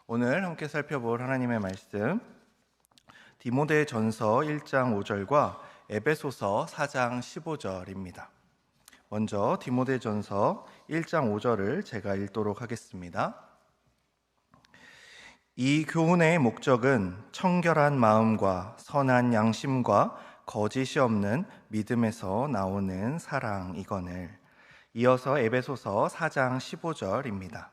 오늘 함께 살펴볼 하나님의 말씀 디모데전서 1장 5절과 에베소서 4장 15절입니다. 먼저 디모데전서 1장 5절을 제가 읽도록 하겠습니다. 이 교훈의 목적은 청결한 마음과 선한 양심과 거짓이 없는 믿음에서 나오는 사랑이거늘. 이어서 에베소서 4장 15절입니다.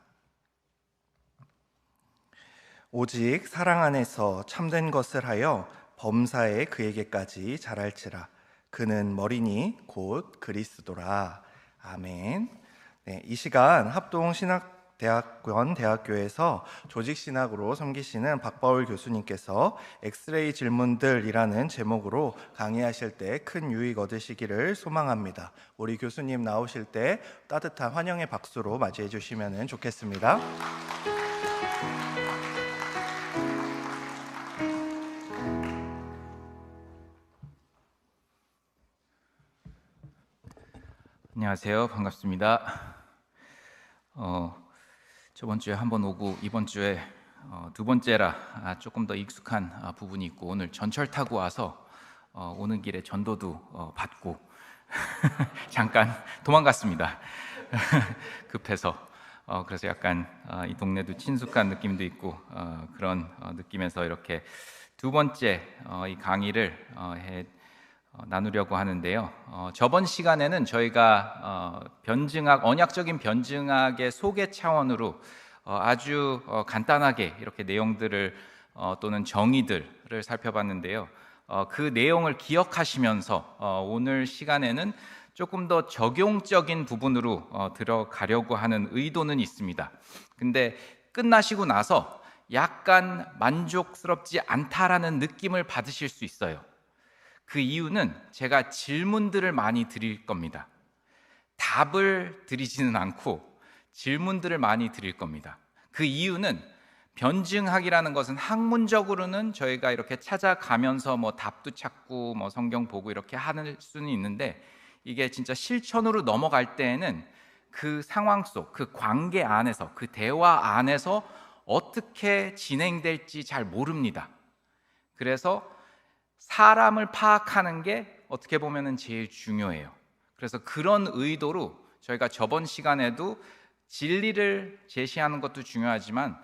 오직 사랑 안에서 참된 것을 하여 범사에 그에게까지 자랄지라. 그는 머리니 곧 그리스도라. 아멘. 네, 이 시간 합동신학대학교에서 조직신학으로 섬기시는 박바울 교수님께서 엑스레이 질문들이라는 제목으로 강의하실 때 큰 유익 얻으시기를 소망합니다. 우리 교수님 나오실 때 따뜻한 환영의 박수로 맞이해 주시면 좋겠습니다. 안녕하세요. 반갑습니다. 저번 주에 한 번 오고 이번 주에 두 번째라 조금 더 익숙한 부분이 있고, 오늘 전철 타고 와서 오는 길에 전도도 받고 잠깐 도망갔습니다. 급해서. 그래서 약간 이 동네도 친숙한 느낌도 있고 그런 느낌에서 이렇게 두 번째 이 강의를 나누려고 하는데요. 저번 시간에는 저희가 언약적인 변증학의 소개 차원으로 아주 간단하게 이렇게 내용들을 또는 정의들을 살펴봤는데요. 그 내용을 기억하시면서 오늘 시간에는 조금 더 적용적인 부분으로 들어가려고 하는 의도는 있습니다. 근데 끝나시고 나서 약간 만족스럽지 않다라는 느낌을 받으실 수 있어요. 그 이유는 제가 질문들을 많이 드릴 겁니다. 답을 드리지는 않고 질문들을 많이 드릴 겁니다. 그 이유는 변증학이라는 것은 학문적으로는 저희가 이렇게 찾아가면서 답도 찾고 성경 보고 이렇게 할 수는 있는데, 이게 진짜 실천으로 넘어갈 때에는 그 상황 속, 그 관계 안에서, 그 대화 안에서 어떻게 진행될지 잘 모릅니다. 그래서 사람을 파악하는 게 어떻게 보면 제일 중요해요. 그래서 그런 의도로 저희가 저번 시간에도 진리를 제시하는 것도 중요하지만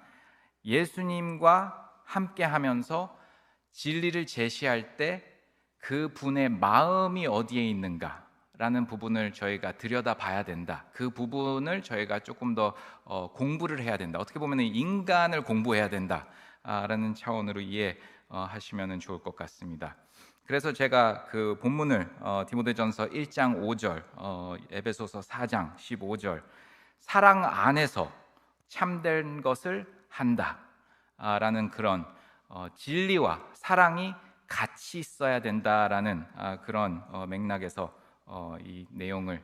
예수님과 함께 하면서 진리를 제시할 때 그 분의 마음이 어디에 있는가라는 부분을 저희가 들여다봐야 된다. 그 부분을 저희가 조금 더 공부를 해야 된다. 어떻게 보면 인간을 공부해야 된다라는 차원으로 이해하시면 좋을 것 같습니다. 그래서 제가 그 본문을 디모데전서 1장 5절, 에베소서 4장 15절, 사랑 안에서 참된 것을 한다라는 그런 진리와 사랑이 같이 있어야 된다라는 그런 맥락에서 이 내용을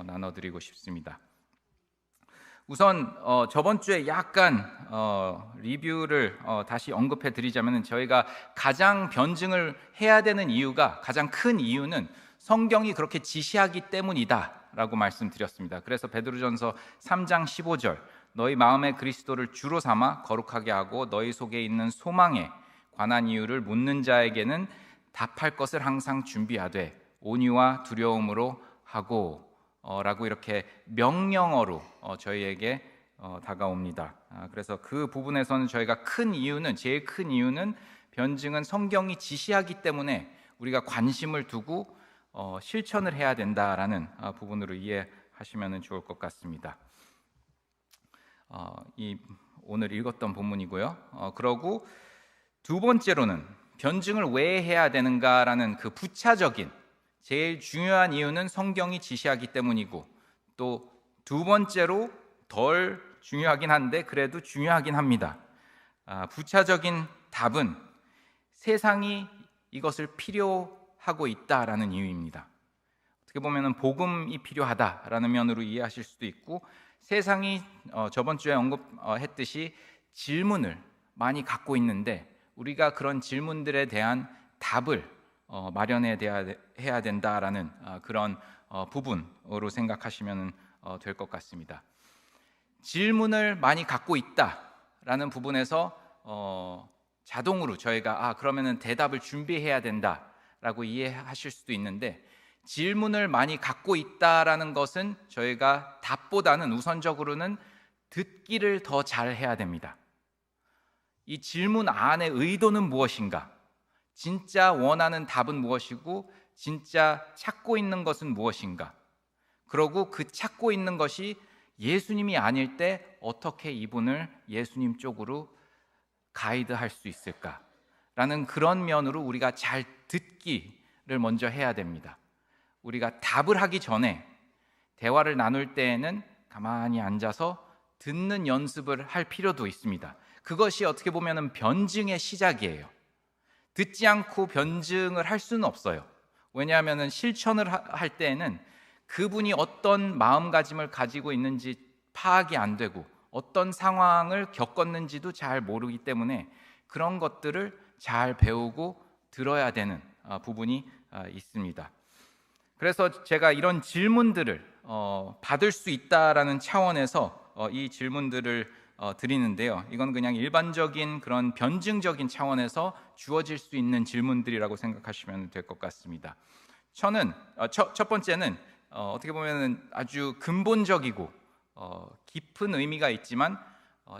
나눠드리고 싶습니다. 우선 저번 주에 약간 리뷰를 다시 언급해 드리자면, 저희가 가장 변증을 해야 되는 이유가, 가장 큰 이유는 성경이 그렇게 지시하기 때문이다 라고 말씀드렸습니다. 그래서 베드로전서 3장 15절, 너희 마음에 그리스도를 주로 삼아 거룩하게 하고 너희 속에 있는 소망에 관한 이유를 묻는 자에게는 답할 것을 항상 준비하되 온유와 두려움으로 하고 라고 이렇게 명령어로 저희에게 다가옵니다. 그래서 그 부분에서는 저희가 제일 큰 이유는 변증은 성경이 지시하기 때문에 우리가 관심을 두고 실천을 해야 된다라는 부분으로 이해하시면 좋을 것 같습니다. 오늘 읽었던 본문이고요. 그러고 두 번째로는 변증을 왜 해야 되는가라는 그 부차적인, 제일 중요한 이유는 성경이 지시하기 때문이고, 또 두 번째로 덜 중요하긴 한데 그래도 중요하긴 합니다. 부차적인 답은 세상이 이것을 필요하고 있다라는 이유입니다. 어떻게 보면 복음이 필요하다라는 면으로 이해하실 수도 있고, 세상이 저번 주에 언급했듯이 질문을 많이 갖고 있는데 우리가 그런 질문들에 대한 답을 마련해야 된다라는 그런 부분으로 생각하시면 될 것 같습니다. 질문을 많이 갖고 라는 부분에서 자동으로 저희가 그러면은 대답을 준비해야 된다라고 이해하실 수도 있는데, 질문을 많이 갖고 있다라는 것은 저희가 답보다는 우선적으로는 듣기를 더 잘해야 됩니다. 이 질문 안의 의도는 무엇인가? 진짜 원하는 답은 무엇이고 진짜 찾고 있는 것은 무엇인가? 그러고 그 찾고 있는 것이 예수님이 아닐 때 어떻게 이분을 예수님 쪽으로 가이드할 수 있을까? 라는 그런 면으로 우리가 잘 듣기를 먼저 해야 됩니다. 우리가 답을 하기 전에 대화를 나눌 때에는 가만히 앉아서 듣는 연습을 할 필요도 있습니다. 그것이 어떻게 보면 변증의 시작이에요. 듣지 않고 변증을 할 수는 없어요. 왜냐하면 실천을 할 때에는 그분이 어떤 마음가짐을 가지고 있는지 파악이 안 되고 어떤 상황을 겪었는지도 잘 모르기 때문에 그런 것들을 잘 배우고 들어야 되는 부분이 있습니다. 그래서 제가 이런 질문들을 받을 수 있다라는 차원에서 이 질문들을 드리는데요. 이건 그냥 일반적인 그런 변증적인 차원에서 주어질 수 있는 질문들이라고 생각하시면 될 것 같습니다. 첫 번째는 어떻게 보면 아주 근본적이고 깊은 의미가 있지만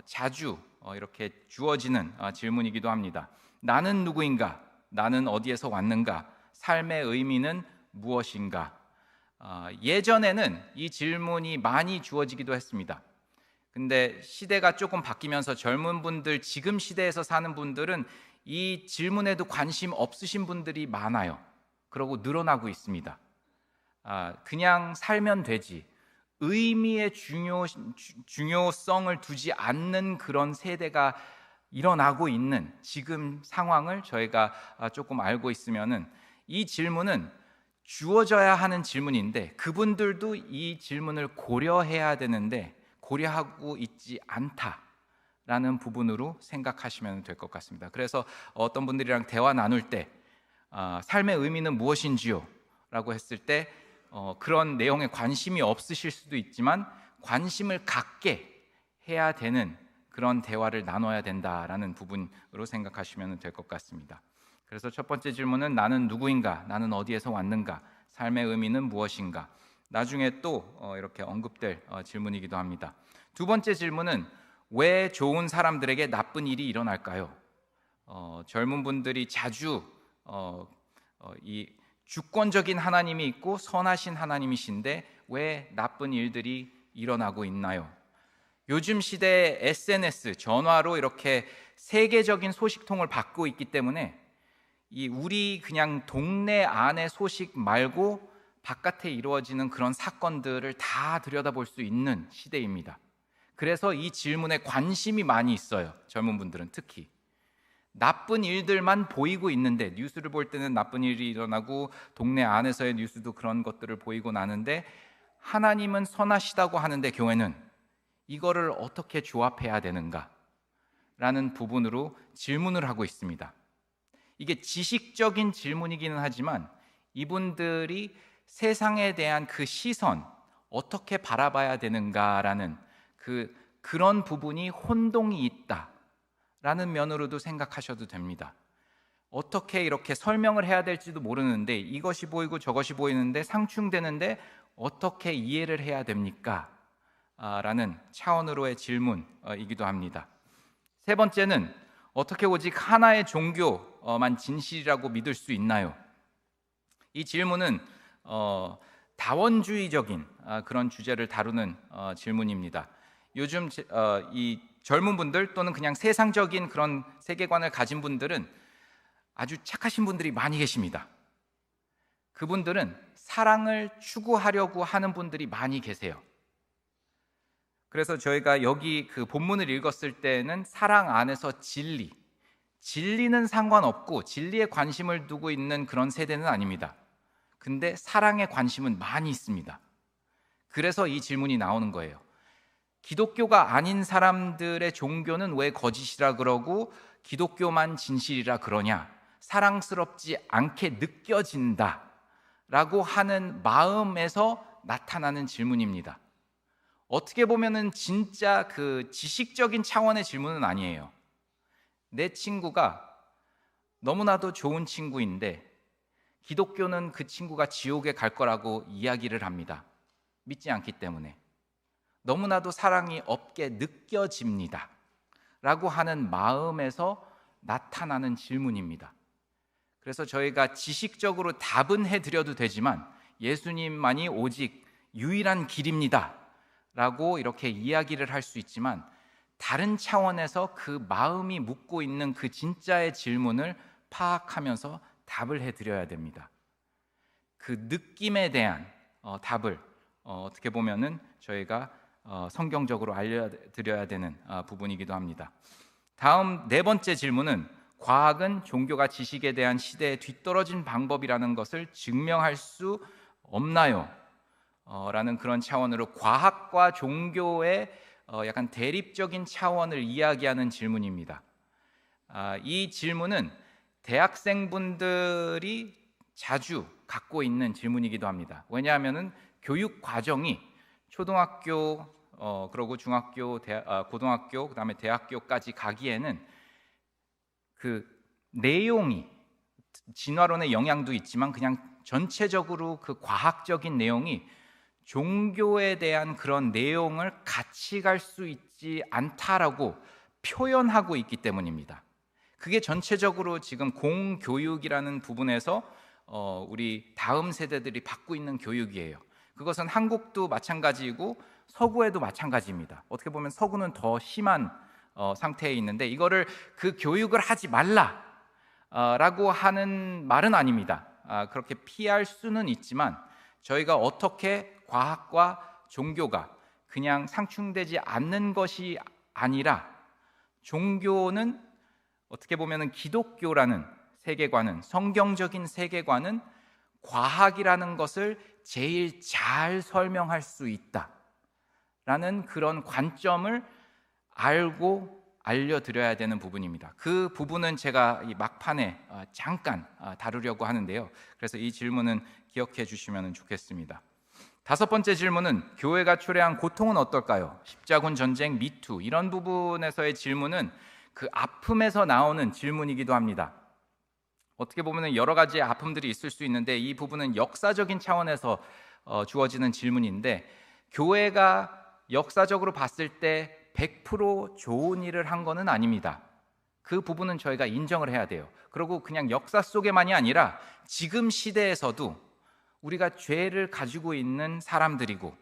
자주 이렇게 주어지는 질문이기도 합니다. 나는 누구인가? 나는 어디에서 왔는가? 삶의 의미는 무엇인가? 예전에는 이 질문이 많이 주어지기도 했습니다. 근데 시대가 조금 바뀌면서 젊은 분들, 지금 시대에서 사는 분들은 이 질문에도 관심 없으신 분들이 많아요. 그러고 늘어나고 있습니다. 그냥 살면 되지, 의미의 중요성을 두지 않는 그런 세대가 일어나고 있는 지금 상황을 저희가 조금 알고 있으면은 이 질문은 주어져야 하는 질문인데 그분들도 이 질문을 고려해야 되는데 고려하고 있지 않다라는 부분으로 생각하시면 될 것 같습니다. 그래서 어떤 분들이랑 대화 나눌 때 삶의 의미는 무엇인지요? 라고 했을 때 그런 내용에 관심이 없으실 수도 있지만 관심을 갖게 해야 되는 그런 대화를 나눠야 된다라는 부분으로 생각하시면 될 것 같습니다. 그래서 첫 번째 질문은 나는 누구인가? 나는 어디에서 왔는가? 삶의 의미는 무엇인가? 나중에 또 이렇게 언급될 질문이기도 합니다. 두 번째 질문은 왜 좋은 사람들에게 나쁜 일이 일어날까요? 젊은 분들이 자주 이 주권적인 하나님이 있고 선하신 하나님이신데 왜 나쁜 일들이 일어나고 있나요? 요즘 시대에 SNS, 전화로 이렇게 세계적인 소식통을 받고 있기 때문에 이 우리 그냥 동네 안의 소식 말고 바깥에 이루어지는 그런 사건들을 다 들여다볼 수 있는 시대입니다. 그래서 이 질문에 관심이 많이 있어요. 젊은 분들은 특히 나쁜 일들만 보이고 있는데, 뉴스를 볼 때는 나쁜 일이 일어나고 동네 안에서의 뉴스도 그런 것들을 보이고 나는데 하나님은 선하시다고 하는데 교회는 이거를 어떻게 조합해야 되는가? 라는 부분으로 질문을 하고 있습니다. 이게 지식적인 질문이기는 하지만 이분들이 세상에 대한 그 시선, 어떻게 바라봐야 되는가라는 그런 부분이 혼동이 있다라는 면으로도 생각하셔도 됩니다. 어떻게 이렇게 설명을 해야 될지도 모르는데 이것이 보이고 저것이 보이는데 상충되는데 어떻게 이해를 해야 됩니까? 라는 차원으로의 질문이기도 합니다. 세 번째는 어떻게 오직 하나의 종교만 진실이라고 믿을 수 있나요? 이 질문은 다원주의적인 그런 주제를 다루는 질문입니다. 요즘 이 젊은 분들 또는 그냥 세상적인 그런 세계관을 가진 분들은 아주 착하신 분들이 많이 계십니다. 그분들은 사랑을 추구하려고 하는 분들이 많이 계세요. 그래서 저희가 여기 그 본문을 읽었을 때는 사랑 안에서 진리는 상관없고 진리에 관심을 두고 있는 그런 세대는 아닙니다. 근데 사랑에 관심은 많이 있습니다. 그래서 이 질문이 나오는 거예요. 기독교가 아닌 사람들의 종교는 왜 거짓이라 그러고 기독교만 진실이라 그러냐? 사랑스럽지 않게 느껴진다 라고 하는 마음에서 나타나는 질문입니다. 어떻게 보면은 진짜 그 지식적인 차원의 질문은 아니에요. 내 친구가 너무나도 좋은 친구인데 기독교는 그 친구가 지옥에 갈 거라고 이야기를 합니다. 믿지 않기 때문에. 너무나도 사랑이 없게 느껴집니다. 라고 하는 마음에서 나타나는 질문입니다. 그래서 저희가 지식적으로 답은 해드려도 되지만 예수님만이 오직 유일한 길입니다. 라고 이렇게 이야기를 할 수 있지만 다른 차원에서 그 마음이 묻고 있는 그 진짜의 질문을 파악하면서 답을 해드려야 됩니다. 그 느낌에 대한 답을 어떻게 보면은 저희가 성경적으로 알려드려야 되는 부분이기도 합니다. 다음 네 번째 질문은 과학은 종교가 지식에 대한 시대에 뒤떨어진 방법이라는 것을 증명할 수 없나요? 라는 그런 차원으로 과학과 종교의 약간 대립적인 차원을 이야기하는 질문입니다. 이 질문은 대학생분들이 자주 갖고 있는 질문이기도 합니다. 왜냐하면 교육 과정이 초등학교, 그리고 중학교, 고등학교, 그다음에 대학교까지 가기에는 그 내용이 진화론의 영향도 있지만 그냥 전체적으로 그 과학적인 내용이 종교에 대한 그런 내용을 같이 갈 수 있지 않다라고 표현하고 있기 때문입니다. 그게 전체적으로 지금 공교육이라는 부분에서 우리 다음 세대들이 받고 있는 교육이에요. 그것은 한국도 마찬가지이고 서구에도 마찬가지입니다. 어떻게 보면 서구는 더 심한 상태에 있는데 이거를 그 교육을 하지 말라라고 하는 말은 아닙니다. 그렇게 피할 수는 있지만 저희가 어떻게 과학과 종교가 그냥 상충되지 않는 것이 아니라 종교는 어떻게 보면 기독교라는 세계관은 성경적인 세계관은 과학이라는 것을 제일 잘 설명할 수 있다라는 그런 관점을 알고 알려드려야 되는 부분입니다. 그 부분은 제가 이 막판에 잠깐 다루려고 하는데요. 그래서 이 질문은 기억해 주시면 좋겠습니다. 다섯 번째 질문은 교회가 초래한 고통은 어떨까요? 십자군 전쟁, 미투 이런 부분에서의 질문은 그 아픔에서 나오는 질문이기도 합니다. 어떻게 보면 여러 가지 아픔들이 있을 수 있는데 이 부분은 역사적인 차원에서 주어지는 질문인데 교회가 역사적으로 봤을 때 100% 좋은 일을 한 거는 아닙니다. 그 부분은 저희가 인정을 해야 돼요. 그리고 그냥 역사 속에만이 아니라 지금 시대에서도 우리가 죄를 가지고 있는 사람들이고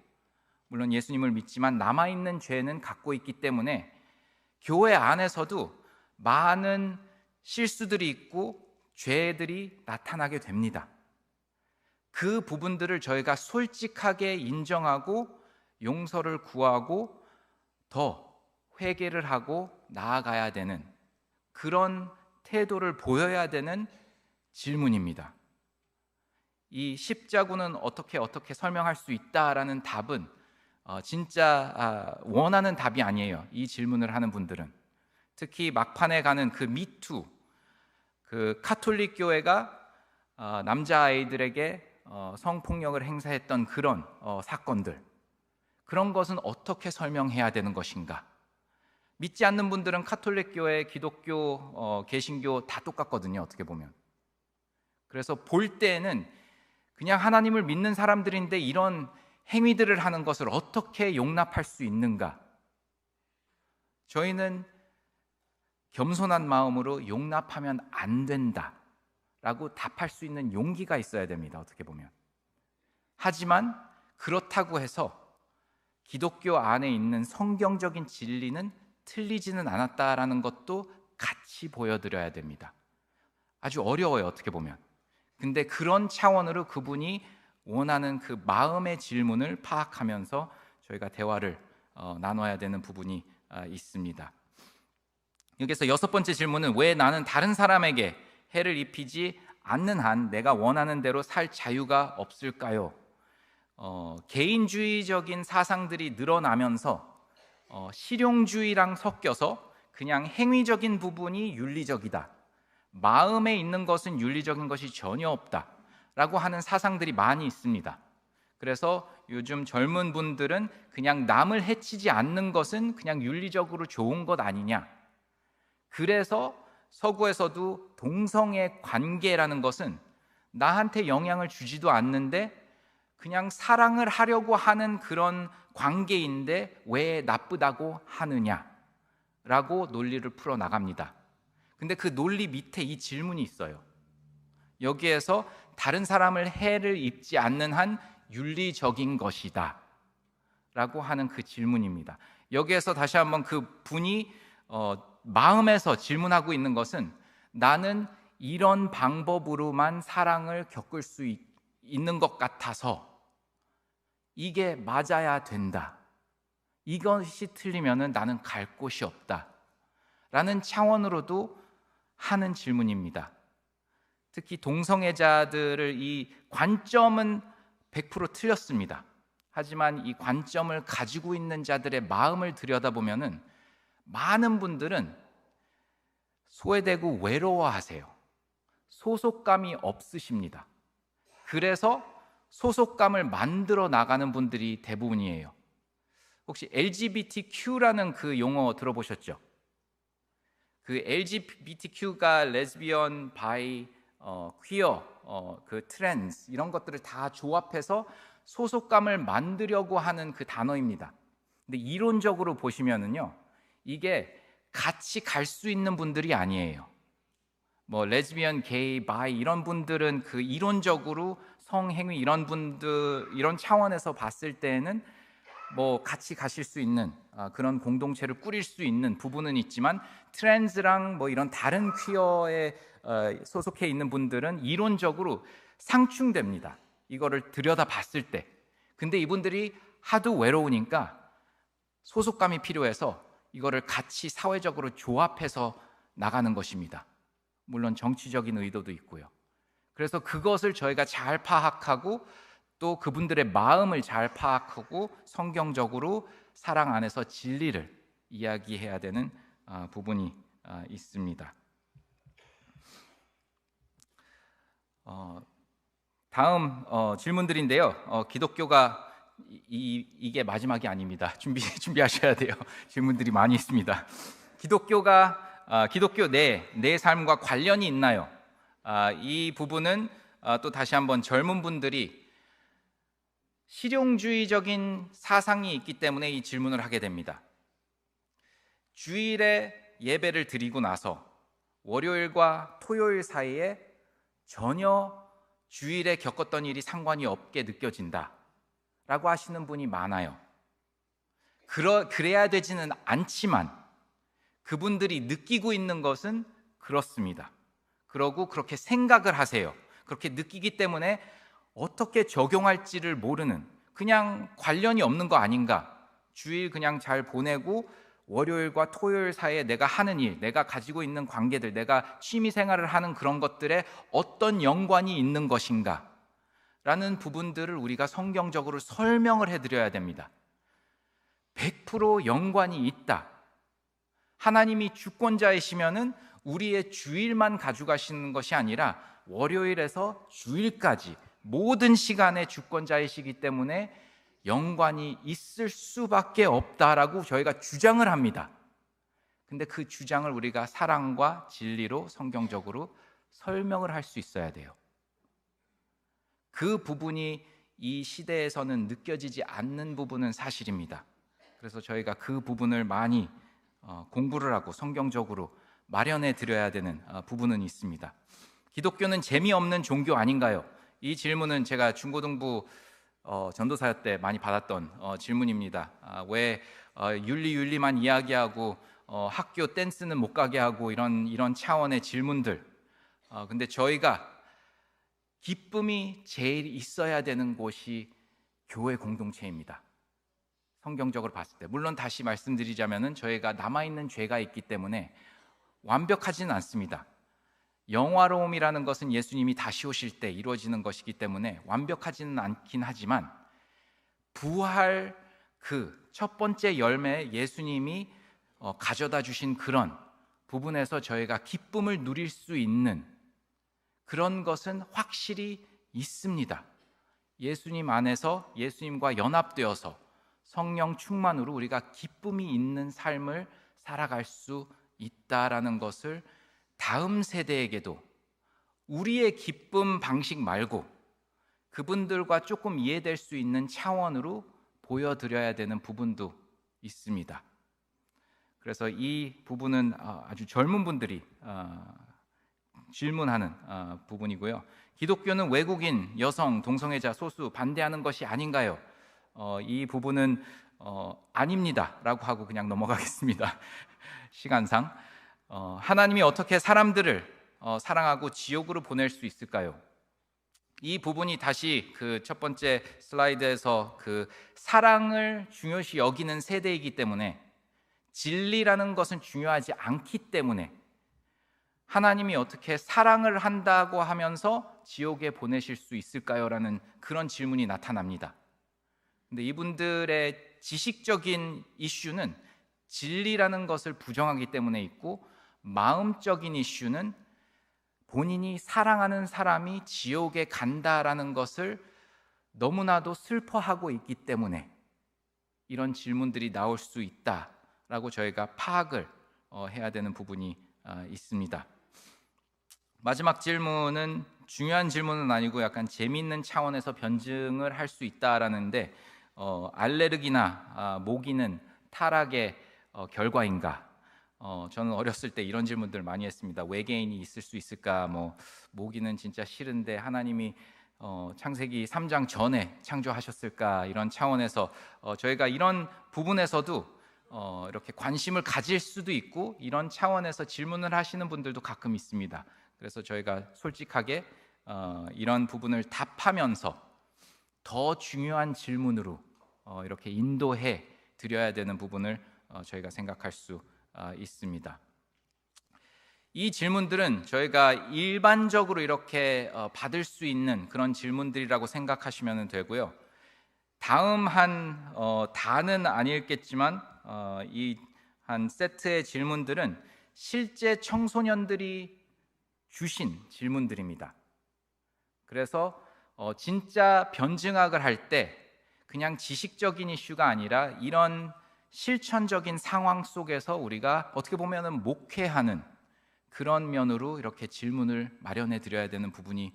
물론 예수님을 믿지만 남아있는 죄는 갖고 있기 때문에 교회 안에서도 많은 실수들이 있고 죄들이 나타나게 됩니다. 그 부분들을 저희가 솔직하게 인정하고 용서를 구하고 더 회개를 하고 나아가야 되는 그런 태도를 보여야 되는 질문입니다. 이 십자군은 어떻게 설명할 수 있다라는 답은 진짜 원하는 답이 아니에요. 이 질문을 하는 분들은 특히 막판에 가는 그 미투 그 카톨릭 교회가 남자 아이들에게 성폭력을 행사했던 그런 사건들 그런 것은 어떻게 설명해야 되는 것인가? 믿지 않는 분들은 카톨릭 교회, 기독교, 개신교 다 똑같거든요. 어떻게 보면. 그래서 볼 때는 그냥 하나님을 믿는 사람들인데 이런 행위들을 하는 것을 어떻게 용납할 수 있는가? 저희는 겸손한 마음으로 용납하면 안 된다라고 답할 수 있는 용기가 있어야 됩니다. 어떻게 보면. 하지만 그렇다고 해서 기독교 안에 있는 성경적인 진리는 틀리지는 않았다라는 것도 같이 보여드려야 됩니다. 아주 어려워요. 어떻게 보면. 근데 그런 차원으로 그분이 원하는 그 마음의 질문을 파악하면서 저희가 대화를 나눠야 되는 부분이 있습니다. 여기서 여섯 번째 질문은 왜 나는 다른 사람에게 해를 입히지 않는 한 내가 원하는 대로 살 자유가 없을까요? 개인주의적인 사상들이 늘어나면서 실용주의랑 섞여서 그냥 행위적인 부분이 윤리적이다. 마음에 있는 것은 윤리적인 것이 전혀 없다라고 하는 사상들이 많이 있습니다. 그래서 요즘 젊은 분들은 그냥 남을 해치지 않는 것은 그냥 윤리적으로 좋은 것 아니냐. 그래서 서구에서도 동성애 관계라는 것은 나한테 영향을 주지도 않는데 그냥 사랑을 하려고 하는 그런 관계인데 왜 나쁘다고 하느냐라고 논리를 풀어 나갑니다. 근데 그 논리 밑에 이 질문이 있어요. 여기에서 다른 사람을 해를 입지 않는 한 윤리적인 것이다 라고 하는 그 질문입니다. 여기에서 다시 한번 그 분이 마음에서 질문하고 있는 것은 나는 이런 방법으로만 사랑을 겪을 수 있는 것 같아서 이게 맞아야 된다. 이것이 틀리면 나는 갈 곳이 없다 라는 차원으로도 하는 질문입니다. 특히 동성애자들을 이 관점은 100% 틀렸습니다. 하지만 이 관점을 가지고 있는 자들의 마음을 들여다보면 많은 분들은 소외되고 외로워하세요. 소속감이 없으십니다. 그래서 소속감을 만들어 나가는 분들이 대부분이에요. 혹시 LGBTQ라는 그 용어 들어보셨죠? 그 LGBTQ가 레즈비언, 바이, 퀴어, 그 트랜스 이런 것들을 다 조합해서 소속감을 만들려고 하는 그 단어입니다. 근데 이론적으로 보시면은요, 이게 같이 갈 수 있는 분들이 아니에요. 뭐 레즈비언, 게이, 바이 이런 분들은 그 이론적으로 성행위 이런 분들 이런 차원에서 봤을 때는 뭐 같이 가실 수 있는 그런 공동체를 꾸릴 수 있는 부분은 있지만 트랜스랑 뭐 이런 다른 퀴어에 소속해 있는 분들은 이론적으로 상충됩니다. 이거를 들여다 봤을 때. 근데 이분들이 하도 외로우니까 소속감이 필요해서 이거를 같이 사회적으로 조합해서 나가는 것입니다. 물론 정치적인 의도도 있고요. 그래서 그것을 저희가 잘 파악하고 또 그분들의 마음을 잘 파악하고 성경적으로 사랑 안에서 진리를 이야기해야 되는 부분이 있습니다. 다음 질문들인데요. 기독교가 이게 마지막이 아닙니다. 준비하셔야 돼요. 질문들이 많이 있습니다. 기독교 내 삶과 관련이 있나요? 이 부분은 또 다시 한번 젊은 분들이 실용주의적인 사상이 있기 때문에 이 질문을 하게 됩니다. 주일에 예배를 드리고 나서 월요일과 토요일 사이에 전혀 주일에 겪었던 일이 상관이 없게 느껴진다 라고 하시는 분이 많아요. 그래야 되지는 않지만 그분들이 느끼고 있는 것은 그렇습니다. 그러고 그렇게 생각을 하세요. 그렇게 느끼기 때문에 어떻게 적용할지를 모르는, 그냥 관련이 없는 거 아닌가, 주일 그냥 잘 보내고 월요일과 토요일 사이에 내가 하는 일, 내가 가지고 있는 관계들, 내가 취미 생활을 하는 그런 것들에 어떤 연관이 있는 것인가 라는 부분들을 우리가 성경적으로 설명을 해드려야 됩니다. 100% 연관이 있다. 하나님이 주권자이시면은 우리의 주일만 가져가시는 것이 아니라 월요일에서 주일까지 모든 시간의 주권자이시기 때문에 연관이 있을 수밖에 없다라고 저희가 주장을 합니다. 근데 그 주장을 우리가 사랑과 진리로 성경적으로 설명을 할 수 있어야 돼요. 그 부분이 이 시대에서는 느껴지지 않는 부분은 사실입니다. 그래서 저희가 그 부분을 많이 공부를 하고 성경적으로 마련해 드려야 되는 부분은 있습니다. 기독교는 재미없는 종교 아닌가요? 이 질문은 제가 중고등부 전도사역 때 많이 받았던 질문입니다. 왜 윤리만 이야기하고 학교 댄스는 못 가게 하고 이런 차원의 질문들. 근데 저희가 기쁨이 제일 있어야 되는 곳이 교회 공동체입니다. 성경적으로 봤을 때. 물론 다시 말씀드리자면은 저희가 남아있는 죄가 있기 때문에 완벽하지는 않습니다. 영화로움이라는 것은 예수님이 다시 오실 때 이루어지는 것이기 때문에 완벽하지는 않긴 하지만 부활 그 첫 번째 열매 예수님이 가져다 주신 그런 부분에서 저희가 기쁨을 누릴 수 있는 그런 것은 확실히 있습니다. 예수님 안에서 예수님과 연합되어서 성령 충만으로 우리가 기쁨이 있는 삶을 살아갈 수 있다라는 것을 다음 세대에게도 우리의 기쁨 방식 말고 그분들과 조금 이해될 수 있는 차원으로 보여드려야 되는 부분도 있습니다. 그래서 이 부분은 아주 젊은 분들이 질문하는 부분이고요. 기독교는 외국인, 여성, 동성애자, 소수 반대하는 것이 아닌가요? 이 부분은 아닙니다 라고 하고 그냥 넘어가겠습니다. 시간상 하나님이 어떻게 사람들을 사랑하고 지옥으로 보낼 수 있을까요? 이 부분이 다시 그 첫 번째 슬라이드에서 그 사랑을 중요시 여기는 세대이기 때문에, 진리라는 것은 중요하지 않기 때문에 하나님이 어떻게 사랑을 한다고 하면서 지옥에 보내실 수 있을까요? 라는 그런 질문이 나타납니다. 근데 이분들의 지식적인 이슈는 진리라는 것을 부정하기 때문에 있고, 마음적인 이슈는 본인이 사랑하는 사람이 지옥에 간다라는 것을 너무나도 슬퍼하고 있기 때문에 이런 질문들이 나올 수 있다라고 저희가 파악을 해야 되는 부분이 있습니다. 마지막 질문은 중요한 질문은 아니고 약간 재미있는 차원에서 변증을 할 수 있다라는데, 알레르기나 모기는 타락의 결과인가? 저는 어렸을 때 이런 질문들 많이 했습니다. 외계인이 있을 수 있을까? 모기는 진짜 싫은데 하나님이 창세기 3장 전에 창조하셨을까? 이런 차원에서 저희가 이런 부분에서도 이렇게 관심을 가질 수도 있고, 이런 차원에서 질문을 하시는 분들도 가끔 있습니다. 그래서 저희가 솔직하게 이런 부분을 답하면서 더 중요한 질문으로 이렇게 인도해 드려야 되는 부분을 저희가 생각할 수 있습니다. 이 질문들은 저희가 일반적으로 이렇게 받을 수 있는 그런 질문들이라고 생각하시면 되고요. 다음 다는 아니겠지만 이 한 세트의 질문들은 실제 청소년들이 주신 질문들입니다. 그래서 진짜 변증학을 할 때 그냥 지식적인 이슈가 아니라 이런 실천적인 상황 속에서 우리가 어떻게 보면 목회하는 그런 면으로 이렇게 질문을 마련해 드려야 되는 부분이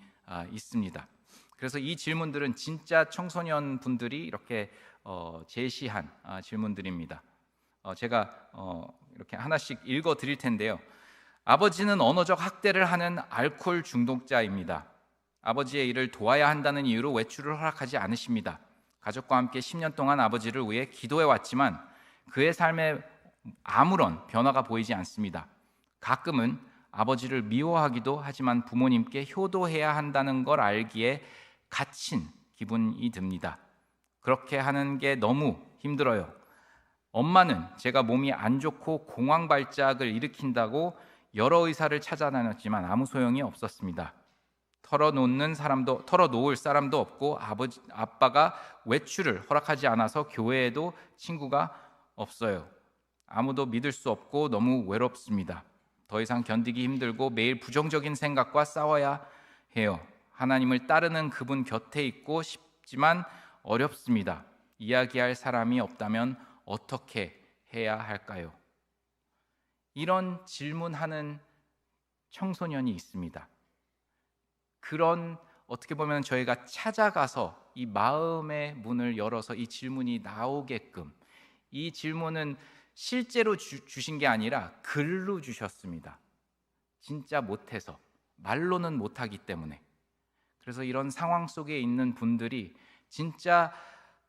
있습니다. 그래서 이 질문들은 진짜 청소년 분들이 이렇게 제시한 질문들입니다. 제가 이렇게 하나씩 읽어 드릴 텐데요. 아버지는 언어적 학대를 하는 알코올 중독자입니다. 아버지의 일을 도와야 한다는 이유로 외출을 허락하지 않으십니다. 가족과 함께 10년 동안 아버지를 위해 기도해 왔지만 그의 삶에 아무런 변화가 보이지 않습니다. 가끔은 아버지를 미워하기도 하지만 부모님께 효도해야 한다는 걸 알기에 갇힌 기분이 듭니다. 그렇게 하는 게 너무 힘들어요. 엄마는 제가 몸이 안 좋고 공황 발작을 일으킨다고 여러 의사를 찾아다녔지만 아무 소용이 없었습니다. 털어놓을 사람도 없고 아빠가 외출을 허락하지 않아서 교회에도 친구가 없어요. 아무도 믿을 수 없고 너무 외롭습니다. 더 이상 견디기 힘들고 매일 부정적인 생각과 싸워야 해요. 하나님을 따르는 그분 곁에 있고 싶지만 어렵습니다. 이야기할 사람이 없다면 어떻게 해야 할까요? 이런 질문하는 청소년이 있습니다. 그런 어떻게 보면 저희가 찾아가서 이 마음의 문을 열어서 이 질문이 나오게끔, 이 질문은 실제로 주신 게 아니라 글로 주셨습니다. 진짜 못해서, 말로는 못하기 때문에. 그래서 이런 상황 속에 있는 분들이 진짜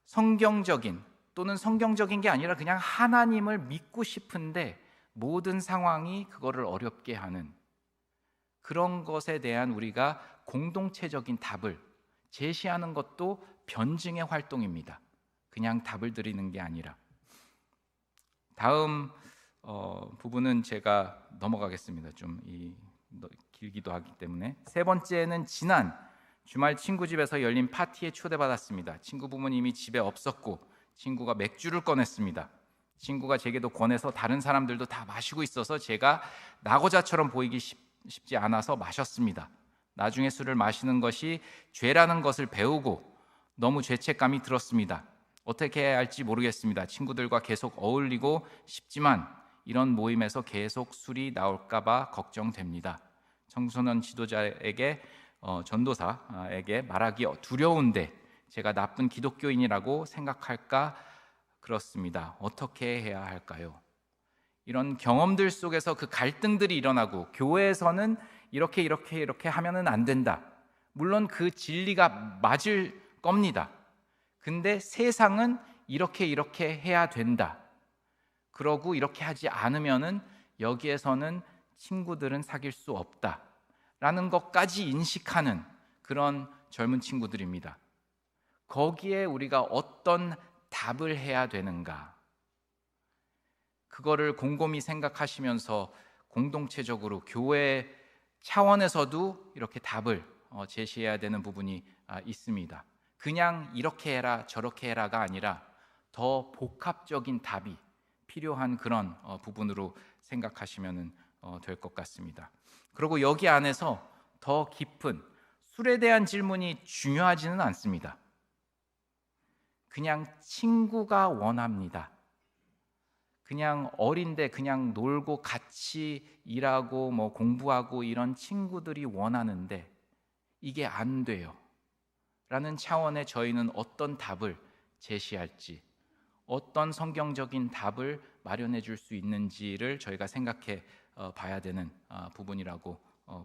성경적인 또는 성경적인 게 아니라 그냥 하나님을 믿고 싶은데 모든 상황이 그거를 어렵게 하는 그런 것에 대한 우리가 공동체적인 답을 제시하는 것도 변증의 활동입니다. 그냥 답을 드리는 게 아니라. 다음 부분은 제가 넘어가겠습니다. 좀 길기도 하기 때문에. 세 번째는 지난 주말 친구 집에서 열린 파티에 초대받았습니다. 친구 부모님이 집에 없었고 친구가 맥주를 꺼냈습니다. 친구가 제게도 권해서 다른 사람들도 다 마시고 있어서 제가 낙오자처럼 보이기 쉽지 않아서 마셨습니다. 나중에 술을 마시는 것이 죄라는 것을 배우고 너무 죄책감이 들었습니다. 어떻게 해야 할지 모르겠습니다. 친구들과 계속 어울리고 싶지만 이런 모임에서 계속 술이 나올까봐 걱정됩니다. 청소년 지도자에게 전도사에게 말하기 두려운데 제가 나쁜 기독교인이라고 생각할까 그렇습니다. 어떻게 해야 할까요? 이런 경험들 속에서 그 갈등들이 일어나고 교회에서는 이렇게 하면은 안 된다. 물론 그 진리가 맞을 겁니다. 근데 세상은 이렇게 해야 된다. 그러고 이렇게 하지 않으면은 여기에서는 친구들은 사귈 수 없다. 라는 것까지 인식하는 그런 젊은 친구들입니다. 거기에 우리가 어떤 답을 해야 되는가? 그거를 곰곰이 생각하시면서 공동체적으로 교회 차원에서도 이렇게 답을 제시해야 되는 부분이 있습니다. 그냥 이렇게 해라 저렇게 해라가 아니라 더 복합적인 답이 필요한 그런 부분으로 생각하시면 될 것 같습니다. 그리고 여기 안에서 더 깊은 술에 대한 질문이 중요하지는 않습니다. 그냥 친구가 원합니다. 그냥 어린데 그냥 놀고 같이 일하고 뭐 공부하고 이런 친구들이 원하는데 이게 안 돼요. 라는 차원에 저희는 어떤 답을 제시할지, 어떤 성경적인 답을 마련해 줄 수 있는지를 저희가 생각해 봐야 되는 부분이라고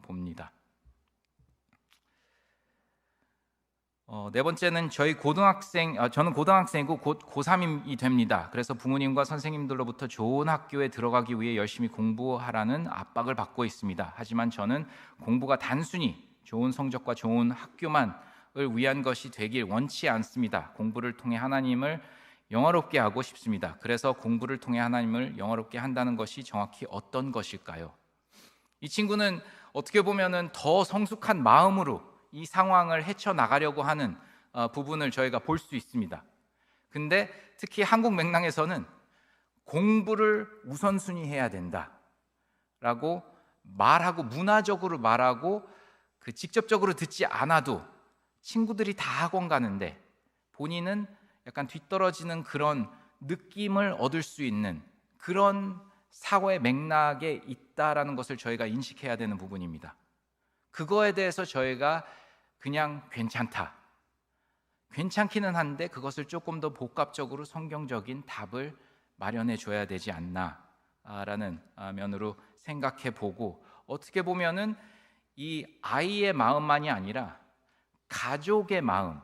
봅니다. 네 번째는 저는 고등학생이고 곧 고3이 됩니다. 그래서 부모님과 선생님들로부터 좋은 학교에 들어가기 위해 열심히 공부하라는 압박을 받고 있습니다. 하지만 저는 공부가 단순히 좋은 성적과 좋은 학교만을 위한 것이 되길 원치 않습니다. 공부를 통해 하나님을 영화롭게 하고 싶습니다. 그래서 공부를 통해 하나님을 영화롭게 한다는 것이 정확히 어떤 것일까요? 이 친구는 어떻게 보면은 더 성숙한 마음으로 이 상황을 헤쳐나가려고 하는 부분을 저희가 볼 수 있습니다. 근데 특히 한국 맥락에서는 공부를 우선순위 해야 된다라고 말하고 문화적으로 말하고 그 직접적으로 듣지 않아도 친구들이 다 학원 가는데 본인은 약간 뒤떨어지는 그런 느낌을 얻을 수 있는 그런 사고의 맥락에 있다라는 것을 저희가 인식해야 되는 부분입니다. 그거에 대해서 저희가 그냥 괜찮기는 한데 그것을 조금 더 복합적으로 성경적인 답을 마련해 줘야 되지 않나라는 면으로 생각해 보고, 어떻게 보면은 이 아이의 마음만이 아니라 가족의 마음,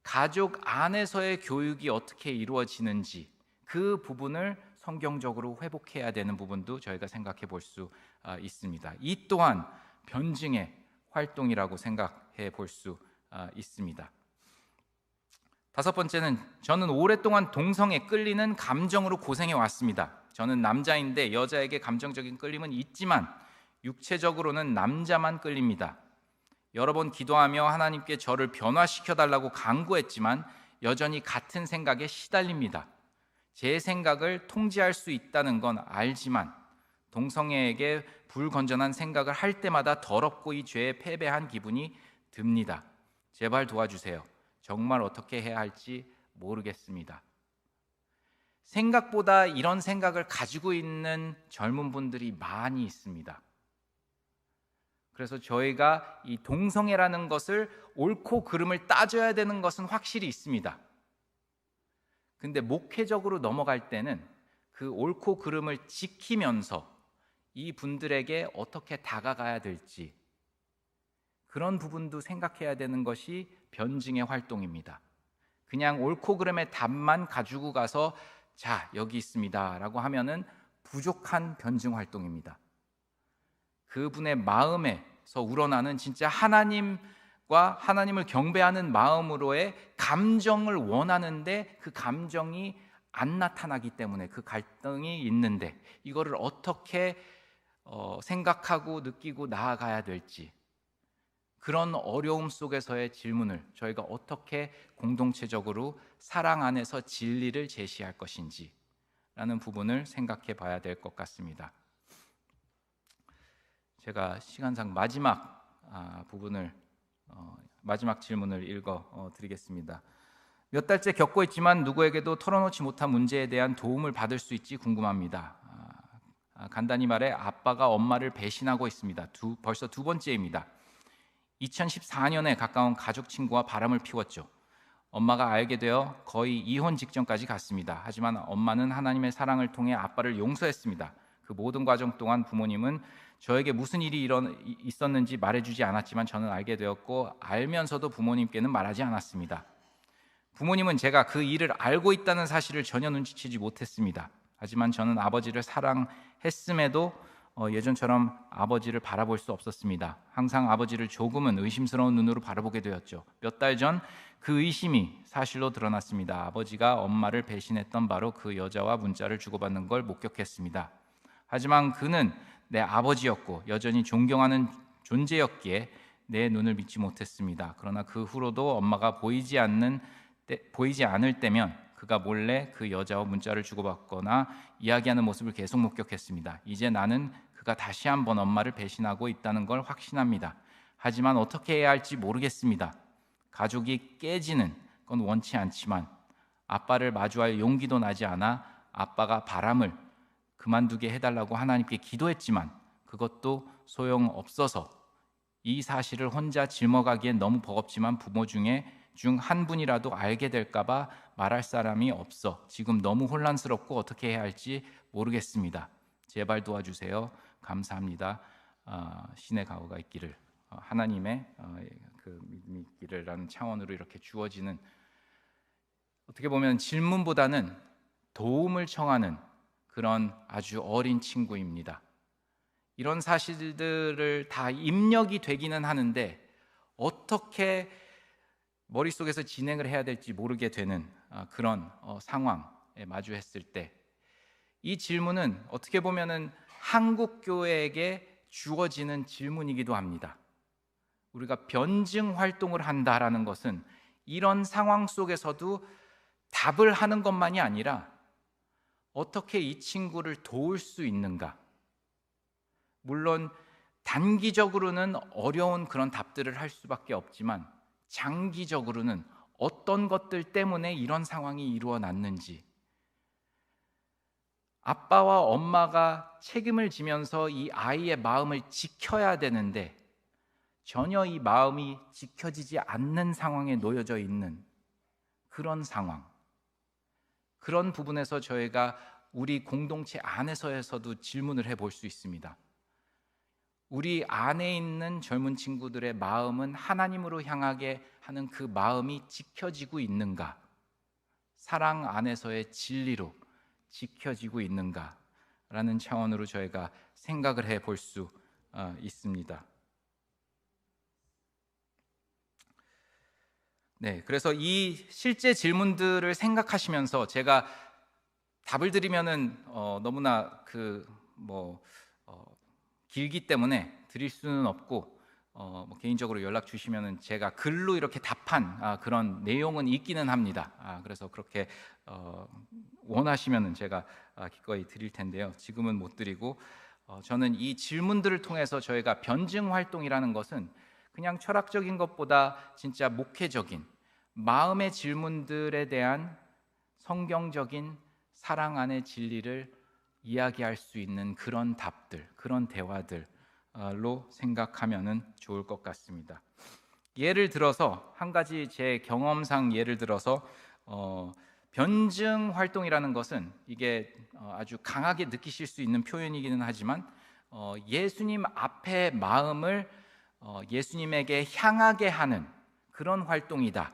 가족 안에서의 교육이 어떻게 이루어지는지 그 부분을 성경적으로 회복해야 되는 부분도 저희가 생각해 볼 수 있습니다. 이 또한 변증의 활동이라고 생각해 볼 수 있습니다. 다섯 번째는 저는 오랫동안 동성에 끌리는 감정으로 고생해 왔습니다. 저는 남자인데 여자에게 감정적인 끌림은 있지만 육체적으로는 남자만 끌립니다. 여러 번 기도하며 하나님께 저를 변화시켜 달라고 간구했지만 여전히 같은 생각에 시달립니다. 제 생각을 통제할 수 있다는 건 알지만 동성애에게 불건전한 생각을 할 때마다 더럽고 이 죄에 패배한 기분이 듭니다. 제발 도와주세요. 정말 어떻게 해야 할지 모르겠습니다. 생각보다 이런 생각을 가지고 있는 젊은 분들이 많이 있습니다. 그래서 저희가 이 동성애라는 것을 옳고 그름을 따져야 되는 것은 확실히 있습니다. 근데 목회적으로 넘어갈 때는 그 옳고 그름을 지키면서 이 분들에게 어떻게 다가가야 될지 그런 부분도 생각해야 되는 것이 변증의 활동입니다. 그냥 옳고 그름의 답만 가지고 가서 자 여기 있습니다 라고 하면은 부족한 변증 활동입니다. 그분의 마음에서 우러나는 진짜 하나님과 하나님을 경배하는 마음으로의 감정을 원하는데 그 감정이 안 나타나기 때문에 그 갈등이 있는데 이거를 어떻게 생각하고 느끼고 나아가야 될지, 그런 어려움 속에서의 질문을 저희가 어떻게 공동체적으로 사랑 안에서 진리를 제시할 것인지 라는 부분을 생각해 봐야 될 것 같습니다. 제가 시간상 마지막 부분을 마지막 질문을 읽어 드리겠습니다. 몇 달째 겪고 있지만 누구에게도 털어놓지 못한 문제에 대한 도움을 받을 수 있지 궁금합니다. 간단히 말해 아빠가 엄마를 배신하고 있습니다. 벌써 두 번째입니다. 2014년에 가까운 가족 친구와 바람을 피웠죠. 엄마가 알게 되어 거의 이혼 직전까지 갔습니다. 하지만 엄마는 하나님의 사랑을 통해 아빠를 용서했습니다. 그 모든 과정 동안 부모님은 저에게 무슨 일이 있었는지 말해주지 않았지만 저는 알게 되었고, 알면서도 부모님께는 말하지 않았습니다. 부모님은 제가 그 일을 알고 있다는 사실을 전혀 눈치채지 못했습니다. 하지만 저는 아버지를 사랑했음에도 예전처럼 아버지를 바라볼 수 없었습니다. 항상 아버지를 조금은 의심스러운 눈으로 바라보게 되었죠. 몇 달 전 그 의심이 사실로 드러났습니다. 아버지가 엄마를 배신했던 바로 그 여자와 문자를 주고받는 걸 목격했습니다. 하지만 그는 내 아버지였고 여전히 존경하는 존재였기에 내 눈을 믿지 못했습니다. 그러나 그 후로도 엄마가 보이지 않을 때면 그가 몰래 그 여자와 문자를 주고받거나 이야기하는 모습을 계속 목격했습니다. 이제 나는 그가 다시 한번 엄마를 배신하고 있다는 걸 확신합니다. 하지만 어떻게 해야 할지 모르겠습니다. 가족이 깨지는 건 원치 않지만 아빠를 마주할 용기도 나지 않아 아빠가 바람을 그만두게 해달라고 하나님께 기도했지만 그것도 소용없어서 이 사실을 혼자 짊어가기엔 너무 버겁지만 부모 중 한 분이라도 알게 될까봐 말할 사람이 없어 지금 너무 혼란스럽고 어떻게 해야 할지 모르겠습니다. 제발 도와주세요. 감사합니다. 신의 가호가 있기를, 하나님의 그 믿음이 있기를라는 차원으로 이렇게 주어지는, 어떻게 보면 질문보다는 도움을 청하는 그런 아주 어린 친구입니다. 이런 사실들을 다 입력이 되기는 하는데 어떻게 머릿속에서 진행을 해야 될지 모르게 되는 그런 상황에 마주했을 때 이 질문은 어떻게 보면은 한국 교회에게 주어지는 질문이기도 합니다. 우리가 변증 활동을 한다라는 것은 이런 상황 속에서도 답을 하는 것만이 아니라 어떻게 이 친구를 도울 수 있는가. 물론 단기적으로는 어려운 그런 답들을 할 수밖에 없지만 장기적으로는 어떤 것들 때문에 이런 상황이 이루어났는지, 아빠와 엄마가 책임을 지면서 이 아이의 마음을 지켜야 되는데 전혀 이 마음이 지켜지지 않는 상황에 놓여져 있는 그런 상황, 그런 부분에서 저희가 우리 공동체 안에서도 질문을 해볼 수 있습니다. 우리 안에 있는 젊은 친구들의 마음은 하나님으로 향하게 하는 그 마음이 지켜지고 있는가? 사랑 안에서의 진리로 지켜지고 있는가? 라는 차원으로 저희가 생각을 해볼 수 있습니다. 네, 그래서 이 실제 질문들을 생각하시면서 제가 답을 드리면은 너무나 길기 때문에 드릴 수는 없고 개인적으로 연락 주시면은 제가 글로 이렇게 답한 그런 내용은 있기는 합니다. 그래서 그렇게 원하시면은 제가 기꺼이 드릴 텐데요. 지금은 못 드리고 저는 이 질문들을 통해서 저희가 변증 활동이라는 것은 그냥 철학적인 것보다 진짜 목회적인 마음의 질문들에 대한 성경적인 사랑 안의 진리를 이야기할 수 있는 그런 답들, 그런 대화들로 생각하면은 좋을 것 같습니다. 예를 들어서 한 가지 제 경험상 예를 들어서 변증 활동이라는 것은 이게 아주 강하게 느끼실 수 있는 표현이기는 하지만 예수님 앞에 마음을 예수님에게 향하게 하는 그런 활동이다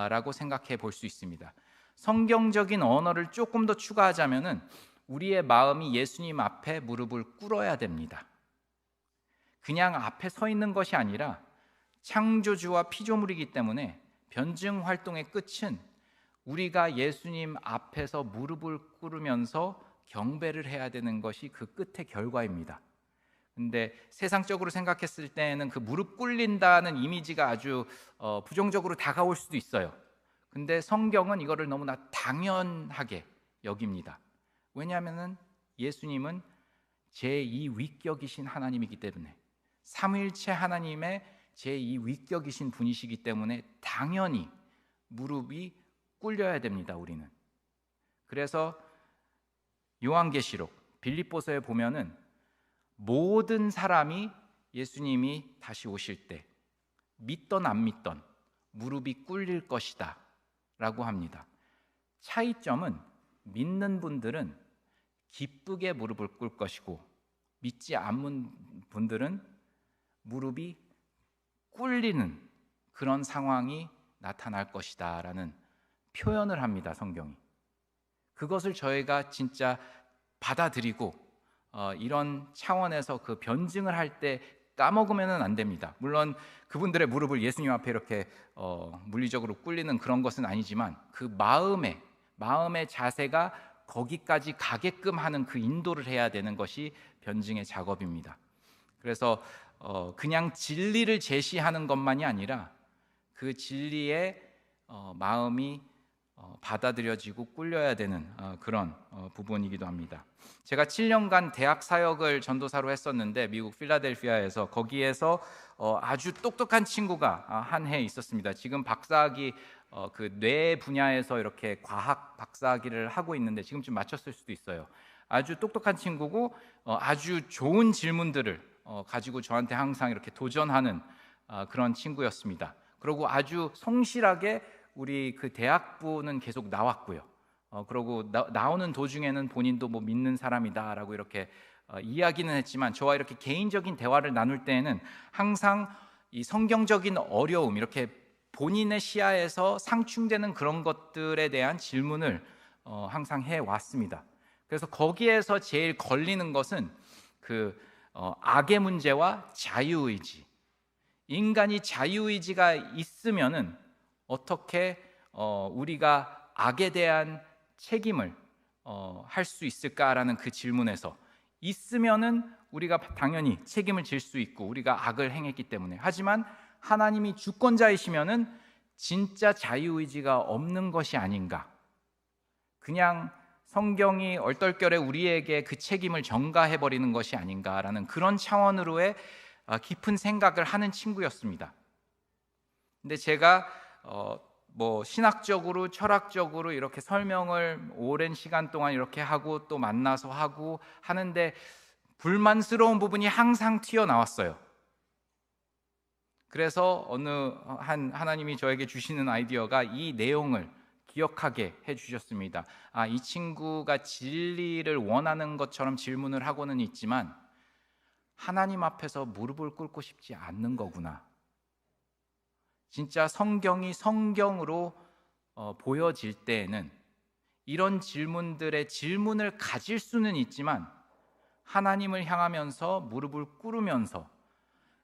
라고 생각해 볼 수 있습니다. 성경적인 언어를 조금 더 추가하자면은 우리의 마음이 예수님 앞에 무릎을 꿇어야 됩니다. 그냥 앞에 서 있는 것이 아니라 창조주와 피조물이기 때문에 변증 활동의 끝은 우리가 예수님 앞에서 무릎을 꿇으면서 경배를 해야 되는 것이 그 끝의 결과입니다. 근데 세상적으로 생각했을 때는 그 무릎 꿇린다는 이미지가 아주 부정적으로 다가올 수도 있어요. 근데 성경은 이거를 너무나 당연하게 여깁니다. 왜냐하면 예수님은 제2위격이신 하나님이기 때문에 삼위일체 하나님의 제2 위격이신 분이시기 때문에 당연히 무릎이 꿇려야 됩니다. 우리는. 그래서 요한계시록 빌립보서에 보면은 모든 사람이 예수님이 다시 오실 때 믿던 안 믿던 무릎이 꿇릴 것이다 라고 합니다. 차이점은 믿는 분들은 기쁘게 무릎을 꿇을 것이고 믿지 않는 분들은 무릎이 꿇리는 그런 상황이 나타날 것이다 라는 표현을 합니다. 성경이. 그것을 저희가 진짜 받아들이고 이런 차원에서 그 변증을 할 때 까먹으면 안 됩니다. 물론 그분들의 무릎을 예수님 앞에 이렇게 물리적으로 꿇리는 그런 것은 아니지만 그 마음의 자세가 거기까지 가게끔 하는 그 인도를 해야 되는 것이 변증의 작업입니다. 그래서 그냥 진리를 제시하는 것만이 아니라 그 진리의 마음이 받아들여지고 꿀려야 되는 그런 부분이기도 합니다. 제가 7년간 대학 사역을 전도사로 했었는데 미국 필라델피아에서 거기에서 아주 똑똑한 친구가 한 해 있었습니다. 지금 박사학위 그 뇌 분야에서 이렇게 과학 박사학위를 하고 있는데 지금쯤 마쳤을 수도 있어요. 아주 똑똑한 친구고 아주 좋은 질문들을 가지고 저한테 항상 이렇게 도전하는 그런 친구였습니다. 그리고 아주 성실하게 우리 그 대학부는 계속 나왔고요. 그리고 나오는 도중에는 본인도 뭐 믿는 사람이다라고 이렇게 이야기는 했지만 저와 이렇게 개인적인 대화를 나눌 때에는 항상 이 성경적인 어려움, 이렇게 본인의 시야에서 상충되는 그런 것들에 대한 질문을 항상 해 왔습니다. 그래서 거기에서 제일 걸리는 것은 그 악의 문제와 자유의지. 인간이 자유의지가 있으면은 어떻게 우리가 악에 대한 책임을 할 수 있을까라는 그 질문에서 있으면은 우리가 당연히 책임을 질 수 있고 우리가 악을 행했기 때문에, 하지만 하나님이 주권자이시면은 진짜 자유의지가 없는 것이 아닌가, 그냥 성경이 얼떨결에 우리에게 그 책임을 전가해버리는 것이 아닌가라는 그런 차원으로의 깊은 생각을 하는 친구였습니다. 근데 제가 뭐 신학적으로 철학적으로 이렇게 설명을 오랜 시간 동안 이렇게 하고 또 만나서 하고 하는데 불만스러운 부분이 항상 튀어나왔어요. 그래서 하나님이 저에게 주시는 아이디어가 이 내용을 기억하게 해주셨습니다. 이 친구가 진리를 원하는 것처럼 질문을 하고는 있지만 하나님 앞에서 무릎을 꿇고 싶지 않는 거구나. 진짜 성경이 성경으로 보여질 때에는 이런 질문을 가질 수는 있지만 하나님을 향하면서 무릎을 꿇으면서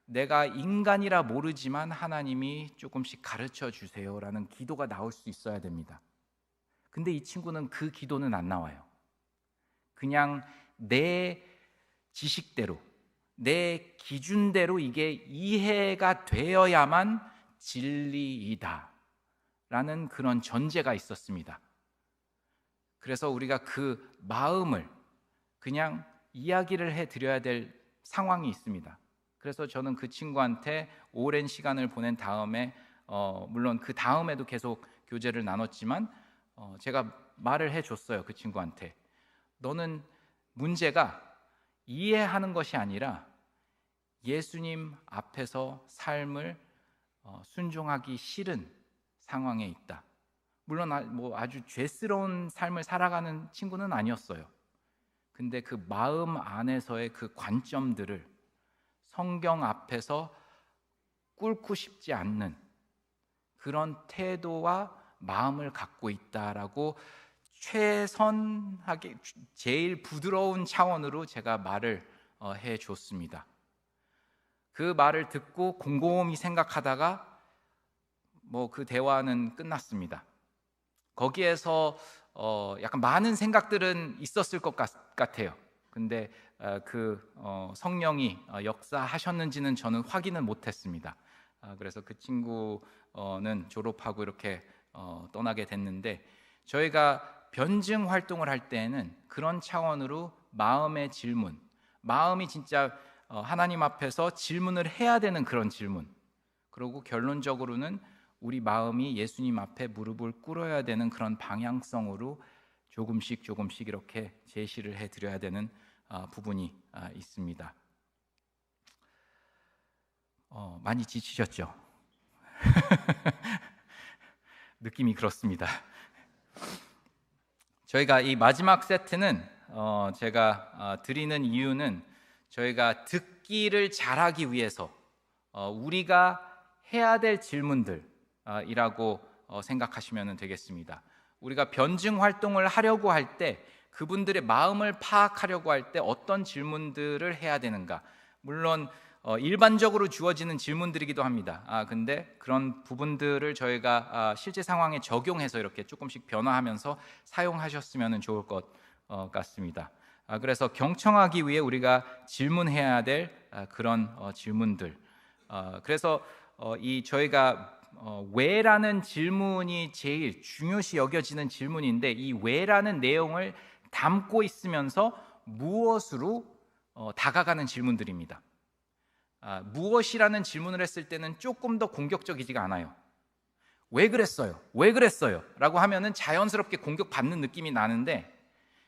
내가 인간이라 모르지만 하나님이 조금씩 가르쳐 주세요라는 기도가 나올 수 있어야 됩니다. 근데 이 친구는 그 기도는 안 나와요. 그냥 내 지식대로, 내 기준대로 이게 이해가 되어야만 진리이다 라는 그런 전제가 있었습니다. 그래서 우리가 그 마음을 그냥 이야기를 해드려야 될 상황이 있습니다. 그래서 저는 그 친구한테 오랜 시간을 보낸 다음에 물론 그 다음에도 계속 교제를 나눴지만 제가 말을 해줬어요. 그 친구한테 너는 문제가 이해하는 것이 아니라 예수님 앞에서 삶을 순종하기 싫은 상황에 있다. 물론 뭐 아주 죄스러운 삶을 살아가는 친구는 아니었어요. 근데 그 마음 안에서의 그 관점들을 성경 앞에서 꿇고 싶지 않는 그런 태도와 마음을 갖고 있다라고 최선하게 제일 부드러운 차원으로 제가 말을 해줬습니다. 그 말을 듣고 곰곰이 생각하다가 뭐 그 대화는 끝났습니다. 거기에서 약간 많은 생각들은 있었을 것 같아요. 근데 성령이 역사하셨는지는 저는 확인은 못했습니다. 그래서 그 친구는 졸업하고 이렇게 떠나게 됐는데, 저희가 변증 활동을 할 때에는 그런 차원으로 마음의 질문, 마음이 진짜 하나님 앞에서 질문을 해야 되는 그런 질문, 그리고 결론적으로는 우리 마음이 예수님 앞에 무릎을 꿇어야 되는 그런 방향성으로 조금씩 이렇게 제시를 해드려야 되는 부분이 있습니다. 많이 지치셨죠? 느낌이 그렇습니다. 저희가 이 마지막 세트는 제가 드리는 이유는 저희가 듣기를 잘하기 위해서 우리가 해야 될 질문들이라고 생각하시면 되겠습니다. 우리가 변증 활동을 하려고 할 때 그분들의 마음을 파악하려고 할 때 어떤 질문들을 해야 되는가, 물론 일반적으로 주어지는 질문들이기도 합니다. 근데 그런 부분들을 저희가 실제 상황에 적용해서 이렇게 조금씩 변화하면서 사용하셨으면 좋을 것 같습니다. 그래서 경청하기 위해 우리가 질문해야 될 그런 질문들. 그래서 이 저희가 왜라는 질문이 제일 중요시 여겨지는 질문인데, 이 왜라는 내용을 담고 있으면서 무엇으로 다가가는 질문들입니다. 무엇이라는 질문을 했을 때는 조금 더 공격적이지가 않아요. 왜 그랬어요? 왜 그랬어요? 라고 하면은 자연스럽게 공격받는 느낌이 나는데,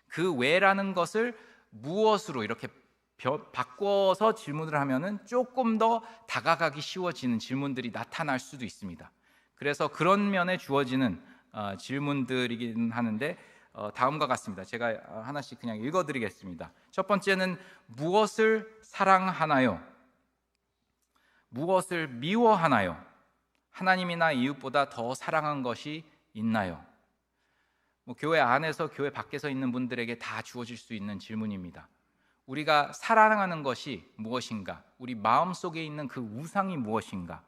그 왜라는 것을 무엇으로 이렇게 바꿔서 질문을 하면은 조금 더 다가가기 쉬워지는 질문들이 나타날 수도 있습니다. 그래서 그런 면에 주어지는 질문들이긴 하는데, 다음과 같습니다. 제가 하나씩 그냥 읽어드리겠습니다. 첫 번째는 무엇을 사랑하나요? 무엇을 미워하나요? 하나님이나 이웃보다 더 사랑한 것이 있나요? 교회 안에서 교회 밖에서 있는 분들에게 다 주어질 수 있는 질문입니다. 우리가 사랑하는 것이 무엇인가? 우리 마음속에 있는 그 우상이 무엇인가?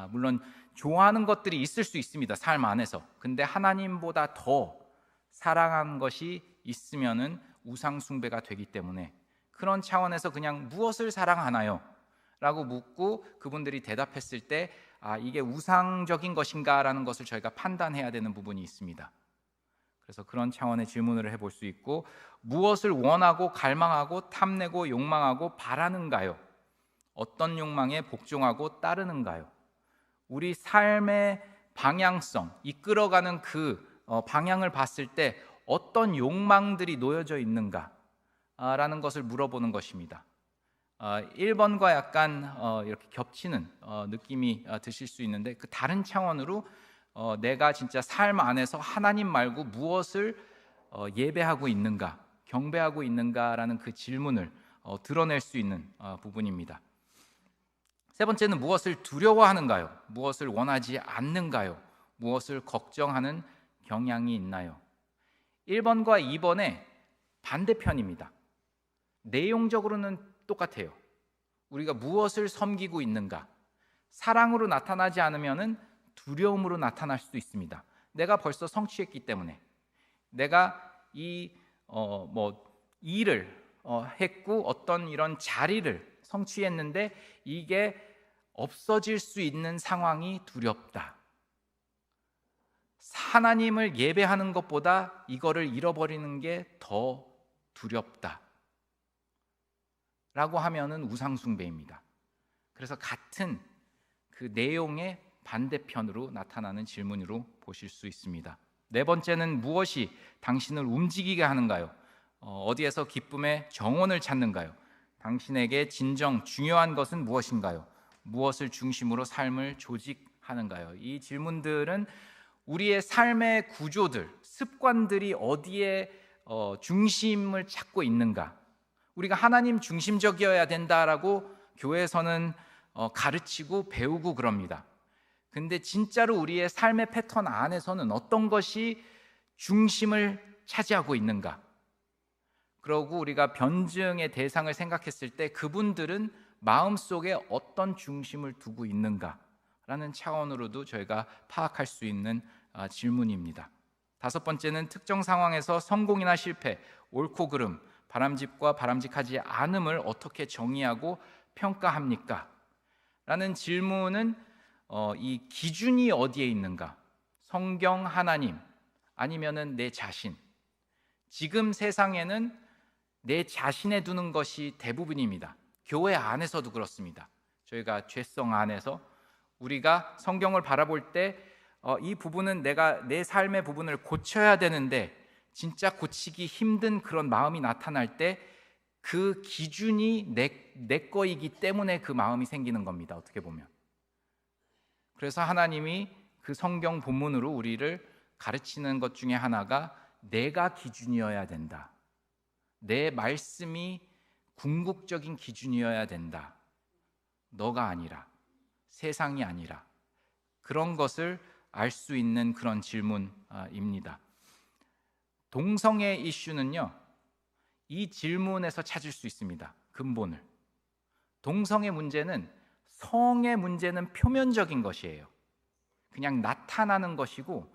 물론 좋아하는 것들이 있을 수 있습니다, 삶 안에서. 근데 하나님보다 더 사랑한 것이 있으면은 우상 숭배가 되기 때문에, 그런 차원에서 그냥 무엇을 사랑하나요? 라고 묻고 그분들이 대답했을 때 이게 우상적인 것인가 라는 것을 저희가 판단해야 되는 부분이 있습니다. 그래서 그런 차원의 질문을 해볼 수 있고, 무엇을 원하고 갈망하고 탐내고 욕망하고 바라는가요? 어떤 욕망에 복종하고 따르는가요? 우리 삶의 방향성, 이끌어가는 그 방향을 봤을 때 어떤 욕망들이 놓여져 있는가 라는 것을 물어보는 것입니다. 1번과 약간 이렇게 겹치는 느낌이 드실 수 있는데, 그 다른 차원으로 내가 진짜 삶 안에서 하나님 말고 무엇을 예배하고 있는가, 경배하고 있는가라는 그 질문을 드러낼 수 있는 부분입니다. 세 번째는 무엇을 두려워하는가요? 무엇을 원하지 않는가요? 무엇을 걱정하는 경향이 있나요? 1번과 2번의 반대편입니다. 내용적으로는 똑같아요. 우리가 무엇을 섬기고 있는가? 사랑으로 나타나지 않으면은 두려움으로 나타날 수도 있습니다. 내가 벌써 성취했기 때문에, 내가 이 일을 했고 어떤 이런 자리를 성취했는데 이게 없어질 수 있는 상황이 두렵다. 하나님을 예배하는 것보다 이거를 잃어버리는 게 더 두렵다 라고 하면은 우상숭배입니다. 그래서 같은 그 내용의 반대편으로 나타나는 질문으로 보실 수 있습니다. 네 번째는 무엇이 당신을 움직이게 하는가요? 어디에서 기쁨의 정원을 찾는가요? 당신에게 진정 중요한 것은 무엇인가요? 무엇을 중심으로 삶을 조직하는가요? 이 질문들은 우리의 삶의 구조들, 습관들이 어디에 중심을 찾고 있는가? 우리가 하나님 중심적이어야 된다라고 교회에서는 가르치고 배우고 그럽니다. 근데 진짜로 우리의 삶의 패턴 안에서는 어떤 것이 중심을 차지하고 있는가? 그러고 우리가 변증의 대상을 생각했을 때 그분들은 마음속에 어떤 중심을 두고 있는가라는 차원으로도 저희가 파악할 수 있는 질문입니다. 다섯 번째는 특정 상황에서 성공이나 실패, 옳고 그름, 바람직과 바람직하지 않음을 어떻게 정의하고 평가합니까? 라는 질문은 이 기준이 어디에 있는가? 성경, 하나님, 아니면은 내 자신. 지금 세상에는 내 자신에 두는 것이 대부분입니다. 교회 안에서도 그렇습니다. 저희가 죄성 안에서 우리가 성경을 바라볼 때 이 부분은 내가 내 삶의 부분을 고쳐야 되는데 진짜 고치기 힘든 그런 마음이 나타날 때 그 기준이 내 거이기 때문에 그 마음이 생기는 겁니다. 어떻게 보면. 그래서 하나님이 그 성경 본문으로 우리를 가르치는 것 중에 하나가 내가 기준이어야 된다. 내 말씀이 궁극적인 기준이어야 된다. 너가 아니라, 세상이 아니라. 그런 것을 알 수 있는 그런 질문입니다. 동성애 이슈는요, 이 질문에서 찾을 수 있습니다. 근본을. 동성애 문제는 성의 문제는 표면적인 것이에요. 그냥 나타나는 것이고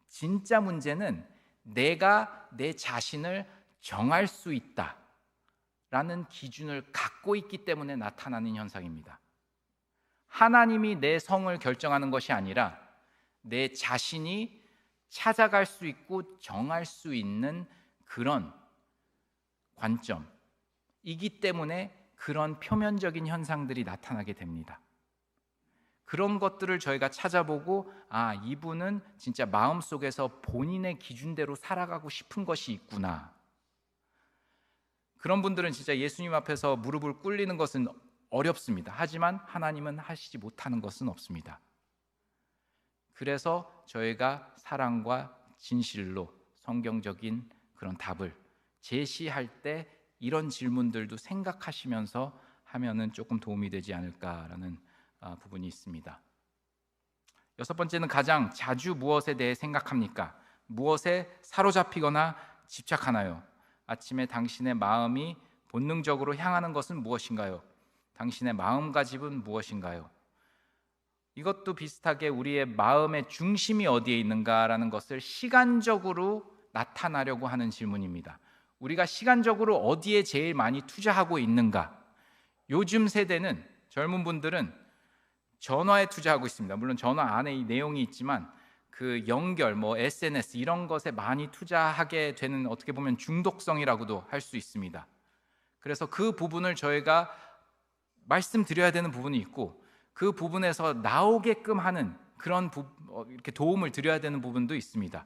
진짜 문제는 내가 내 자신을 정할 수 있다라는 기준을 갖고 있기 때문에 나타나는 현상입니다. 하나님이 내 성을 결정하는 것이 아니라 내 자신이 찾아갈 수 있고 정할 수 있는 그런 관점이기 때문에 그런 표면적인 현상들이 나타나게 됩니다. 그런 것들을 저희가 찾아보고 이분은 진짜 마음속에서 본인의 기준대로 살아가고 싶은 것이 있구나. 그런 분들은 진짜 예수님 앞에서 무릎을 꿇리는 것은 어렵습니다. 하지만 하나님은 하시지 못하는 것은 없습니다. 그래서 저희가 사랑과 진실로 성경적인 그런 답을 제시할 때 이런 질문들도 생각하시면서 하면은 조금 도움이 되지 않을까라는 부분이 있습니다. 여섯 번째는 가장 자주 무엇에 대해 생각합니까? 무엇에 사로잡히거나 집착하나요? 아침에 당신의 마음이 본능적으로 향하는 것은 무엇인가요? 당신의 마음가짐은 무엇인가요? 이것도 비슷하게 우리의 마음의 중심이 어디에 있는가라는 것을 시간적으로 나타나려고 하는 질문입니다. 우리가 시간적으로 어디에 제일 많이 투자하고 있는가? 요즘 세대는, 젊은 분들은 전화에 투자하고 있습니다. 물론 전화 안에 이 내용이 있지만 그 연결, SNS 이런 것에 많이 투자하게 되는, 어떻게 보면 중독성이라고도 할 수 있습니다. 그래서 그 부분을 저희가 말씀드려야 되는 부분이 있고 그 부분에서 나오게끔 하는 그런 이렇게 도움을 드려야 되는 부분도 있습니다.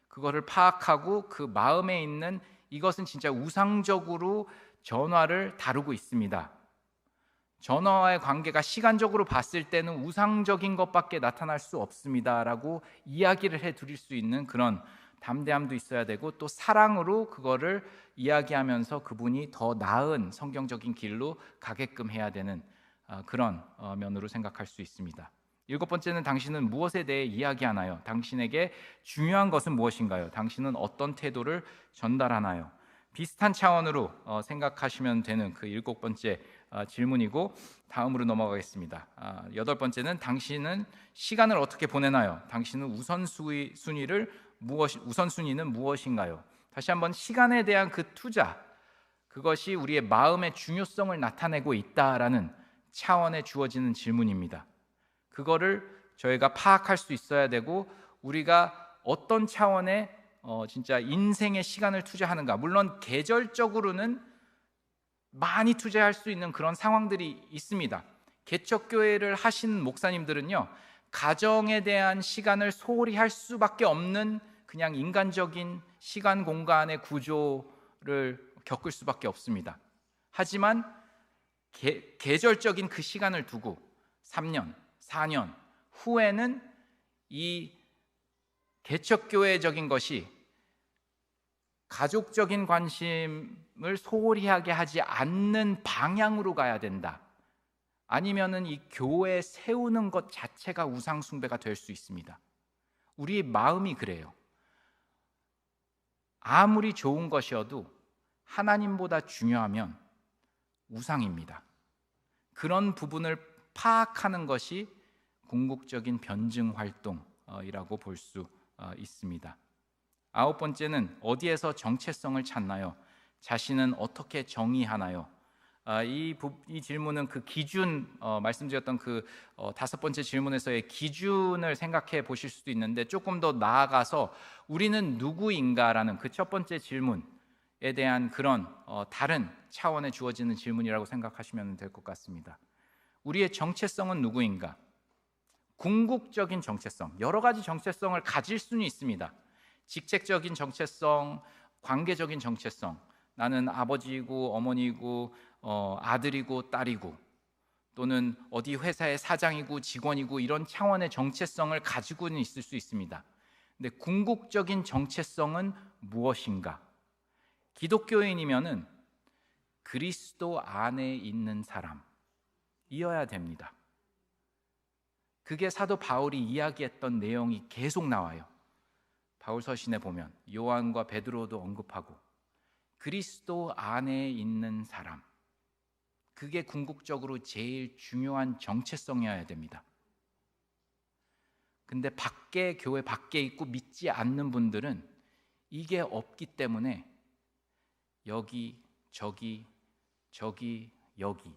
그거를 파악하고 그 마음에 있는 이것은 진짜 우상적으로 전화를 다루고 있습니다. 전화와의 관계가 시간적으로 봤을 때는 우상적인 것밖에 나타날 수 없습니다라고 이야기를 해드릴 수 있는 그런 담대함도 있어야 되고, 또 사랑으로 그거를 이야기하면서 그분이 더 나은 성경적인 길로 가게끔 해야 되는 그런 면으로 생각할 수 있습니다. 일곱 번째는 당신은 무엇에 대해 이야기하나요? 당신에게 중요한 것은 무엇인가요? 당신은 어떤 태도를 전달하나요? 비슷한 차원으로 생각하시면 되는 그 일곱 번째 질문이고, 다음으로 넘어가겠습니다. 여덟 번째는 당신은 시간을 어떻게 보내나요? 당신은 우선순위는 무엇인가요? 다시 한번 시간에 대한 그 투자, 그것이 우리의 마음의 중요성을 나타내고 있다라는 차원에 주어지는 질문입니다. 그거를 저희가 파악할 수 있어야 되고, 우리가 어떤 차원의 진짜 인생의 시간을 투자하는가. 물론 계절적으로는 많이 투자할 수 있는 그런 상황들이 있습니다. 개척교회를 하시는 목사님들은요, 가정에 대한 시간을 소홀히 할 수밖에 없는 그냥 인간적인 시간 공간의 구조를 겪을 수밖에 없습니다. 하지만 계절적인 그 시간을 두고 3년, 4년 후에는 이 개척교회적인 것이 가족적인 관심을 소홀히 하게 하지 않는 방향으로 가야 된다. 아니면은 이 교회 세우는 것 자체가 우상 숭배가 될 수 있습니다. 우리의 마음이 그래요. 아무리 좋은 것이어도 하나님보다 중요하면 우상입니다. 그런 부분을 파악하는 것이 궁극적인 변증 활동이라고 볼 수 있습니다. 아홉 번째는 어디에서 정체성을 찾나요? 자신은 어떻게 정의하나요? 이 질문은 그 기준, 말씀드렸던 그 다섯 번째 질문에서의 기준을 생각해 보실 수도 있는데, 조금 더 나아가서 우리는 누구인가라는 그 첫 번째 질문에 대한 그런 다른 차원에 주어지는 질문이라고 생각하시면 될 것 같습니다. 우리의 정체성은 누구인가? 궁극적인 정체성, 여러 가지 정체성을 가질 수는 있습니다. 직책적인 정체성, 관계적인 정체성, 나는 아버지이고 어머니이고 아들이고 딸이고, 또는 어디 회사의 사장이고 직원이고, 이런 차원의 정체성을 가지고는 있을 수 있습니다. 근데 궁극적인 정체성은 무엇인가? 기독교인이면은 그리스도 안에 있는 사람이어야 됩니다. 그게 사도 바울이 이야기했던 내용이 계속 나와요. 바울 서신에 보면 요한과 베드로도 언급하고, 그리스도 안에 있는 사람, 그게 궁극적으로 제일 중요한 정체성이어야 됩니다. 근데 교회 밖에 있고 믿지 않는 분들은 이게 없기 때문에 여기 저기 여기로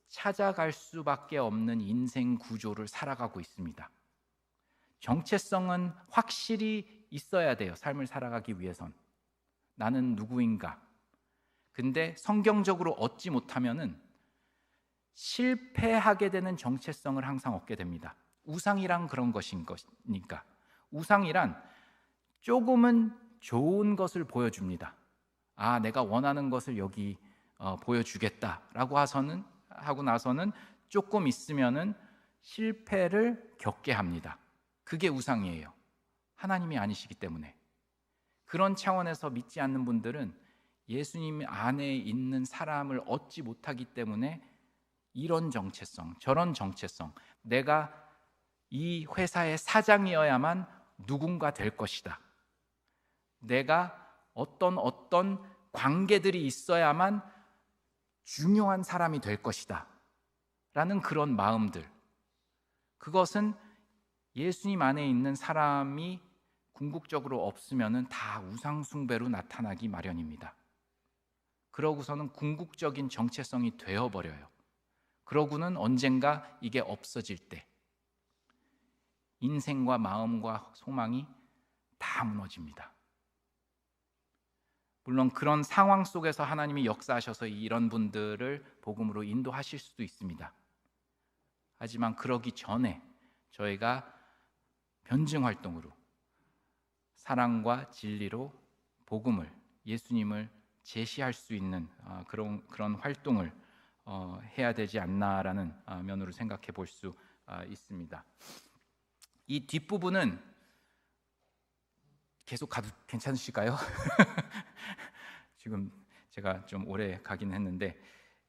찾아갈 수밖에 없는 인생 구조를 살아가고 있습니다. 정체성은 확실히 있어야 돼요. 삶을 살아가기 위해선. 나는 누구인가? 근데 성경적으로 얻지 못하면은 실패하게 되는 정체성을 항상 얻게 됩니다. 우상이란 그런 것인 거니까. 우상이란 조금은 좋은 것을 보여줍니다. 아, 내가 원하는 것을 여기 보여주겠다라고 하고 나서는 조금 있으면은 실패를 겪게 합니다. 그게 우상이에요. 하나님이 아니시기 때문에. 그런 차원에서 믿지 않는 분들은 예수님 안에 있는 사람을 얻지 못하기 때문에 이런 정체성, 저런 정체성, 내가 이 회사의 사장이어야만 누군가 될 것이다, 내가 어떤 관계들이 있어야만 중요한 사람이 될 것이다 라는 그런 마음들, 그것은 예수님 안에 있는 사람이 궁극적으로 없으면은 다 우상숭배로 나타나기 마련입니다. 그러고서는 궁극적인 정체성이 되어버려요. 그러고는 언젠가 이게 없어질 때 인생과 마음과 소망이 다 무너집니다. 물론 그런 상황 속에서 하나님이 역사하셔서 이런 분들을 복음으로 인도하실 수도 있습니다. 하지만 그러기 전에 저희가 변증 활동으로 사랑과 진리로 복음을, 예수님을 제시할 수 있는 그런 활동을 해야 되지 않나라는 면으로 생각해 볼 수 있습니다. 이 뒷부분은 계속 가도 괜찮으실까요? 지금 제가 좀 오래 가긴 했는데,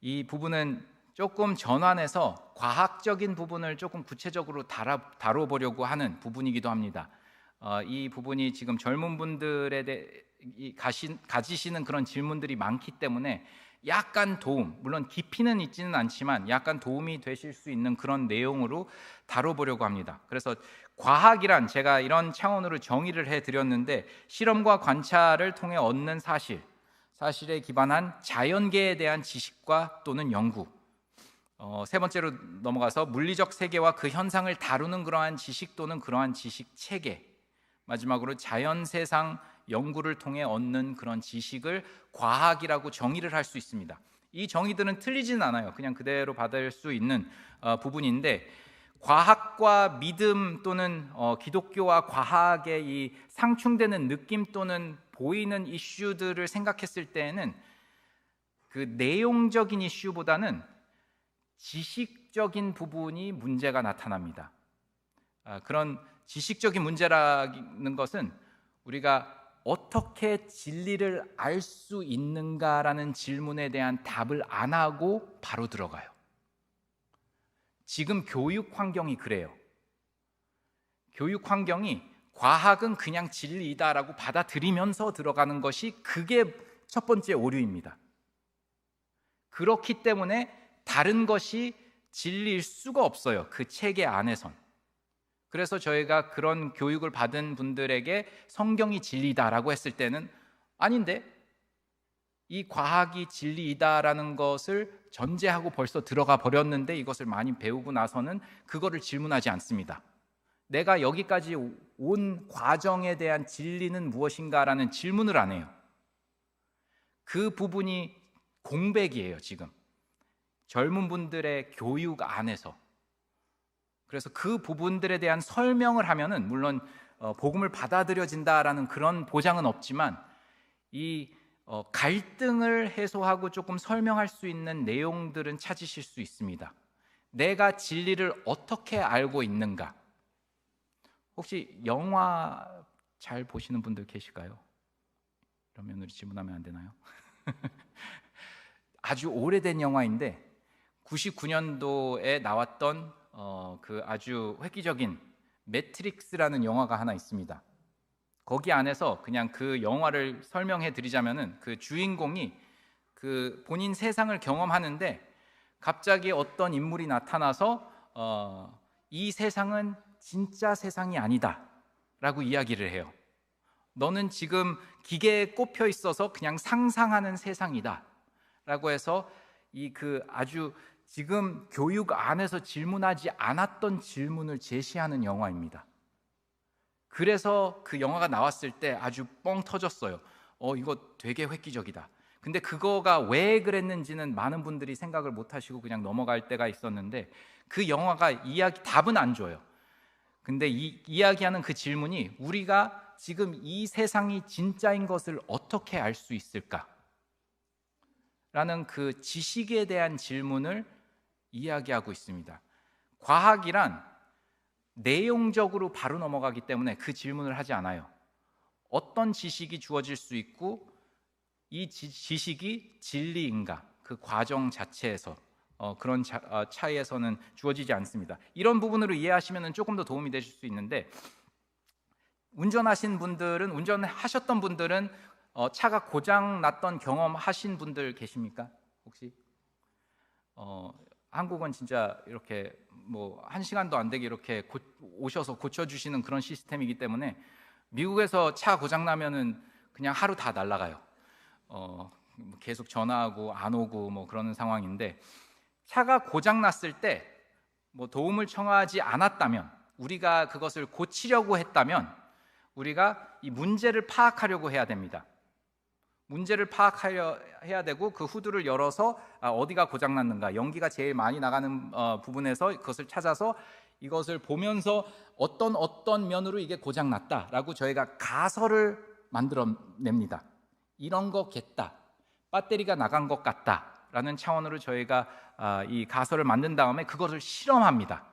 이 부분은 조금 전환해서 과학적인 부분을 조금 구체적으로 다뤄보려고 하는 부분이기도 합니다. 이 부분이 지금 젊은 분들에 가지시는 그런 질문들이 많기 때문에 약간 도움, 물론 깊이는 있지는 않지만 약간 도움이 되실 수 있는 그런 내용으로 다뤄보려고 합니다. 그래서 과학이란, 제가 이런 차원으로 정의를 해드렸는데, 실험과 관찰을 통해 얻는 사실에 기반한 자연계에 대한 지식과 또는 연구, 세 번째로 넘어가서 물리적 세계와 그 현상을 다루는 그러한 지식 또는 그러한 지식 체계, 마지막으로 자연 세상 연구를 통해 얻는 그런 지식을 과학이라고 정의를 할 수 있습니다. 이 정의들은 틀리지는 않아요. 그냥 그대로 받을 수 있는 부분인데, 과학과 믿음 또는 기독교와 과학의 이 상충되는 느낌 또는 보이는 이슈들을 생각했을 때에는 그 내용적인 이슈보다는 지식적인 부분이 문제가 나타납니다. 그런 지식적인 문제라는 것은 우리가 어떻게 진리를 알 수 있는가라는 질문에 대한 답을 안 하고 바로 들어가요. 지금 교육 환경이 그래요. 교육 환경이 과학은 그냥 진리이다라고 받아들이면서 들어가는 것이, 그게 첫 번째 오류입니다. 그렇기 때문에 다른 것이 진리일 수가 없어요, 그 체계 안에선. 그래서 저희가 그런 교육을 받은 분들에게 성경이 진리다라고 했을 때는, 아닌데, 이 과학이 진리이다라는 것을 전제하고 벌써 들어가 버렸는데, 이것을 많이 배우고 나서는 그거를 질문하지 않습니다. 내가 여기까지 온 과정에 대한 진리는 무엇인가라는 질문을 안 해요. 그 부분이 공백이에요, 지금 젊은 분들의 교육 안에서. 그래서 그 부분들에 대한 설명을 하면은 물론 복음을 받아들여진다라는 그런 보장은 없지만 이 갈등을 해소하고 조금 설명할 수 있는 내용들은 찾으실 수 있습니다. 내가 진리를 어떻게 알고 있는가? 혹시 영화 잘 보시는 분들 계실까요? 이런 면으로 질문하면 안 되나요? 아주 오래된 영화인데 99년도에 나왔던 그 아주 획기적인 매트릭스라는 영화가 하나 있습니다. 거기 안에서 그냥 그 영화를 설명해 드리자면은 그 주인공이 그 본인 세상을 경험하는데 갑자기 어떤 인물이 나타나서 이 세상은 진짜 세상이 아니다 라고 이야기를 해요. 너는 지금 기계에 꼽혀 있어서 그냥 상상하는 세상이다 라고 해서 이 그 아주 지금 교육 안에서 질문하지 않았던 질문을 제시하는 영화입니다. 그래서 그 영화가 나왔을 때 아주 뻥 터졌어요. 이거 되게 획기적이다. 근데 그거가 왜 그랬는지는 많은 분들이 생각을 못 하시고 그냥 넘어갈 때가 있었는데 그 영화가 답은 안 줘요. 근데 이야기하는 그 질문이 우리가 지금 이 세상이 진짜인 것을 어떻게 알 수 있을까? 라는 그 지식에 대한 질문을 이야기하고 있습니다. 과학이란 내용적으로 바로 넘어가기 때문에 그 질문을 하지 않아요. 어떤 지식이 주어질 수 있고 이 지식이 진리인가? 그 과정 자체에서 그런 차이에서는 주어지지 않습니다. 이런 부분으로 이해하시면 조금 더 도움이 되실 수 있는데 운전하셨던 분들은 차가 고장 났던 경험하신 분들 계십니까? 혹시? 한국은 진짜 이렇게 뭐 1시간도 안 되게 이렇게 오셔서 고쳐주시는 그런 시스템이기 때문에 미국에서 차 고장 나면은 그냥 하루 다 날아가요. 계속 전화하고 안 오고 뭐 그러는 상황인데 차가 고장 났을 때 뭐 도움을 청하지 않았다면 우리가 그것을 고치려고 했다면 우리가 이 문제를 파악하려고 해야 됩니다. 문제를 해야 되고 그 후드를 열어서 어디가 고장났는가, 연기가 제일 많이 나가는 부분에서 그것을 찾아서 이것을 보면서 어떤 면으로 이게 고장났다라고 저희가 가설을 만들어냅니다. 이런 거겠다, 배터리가 나간 것 같다라는 차원으로 저희가 이 가설을 만든 다음에 그것을 실험합니다.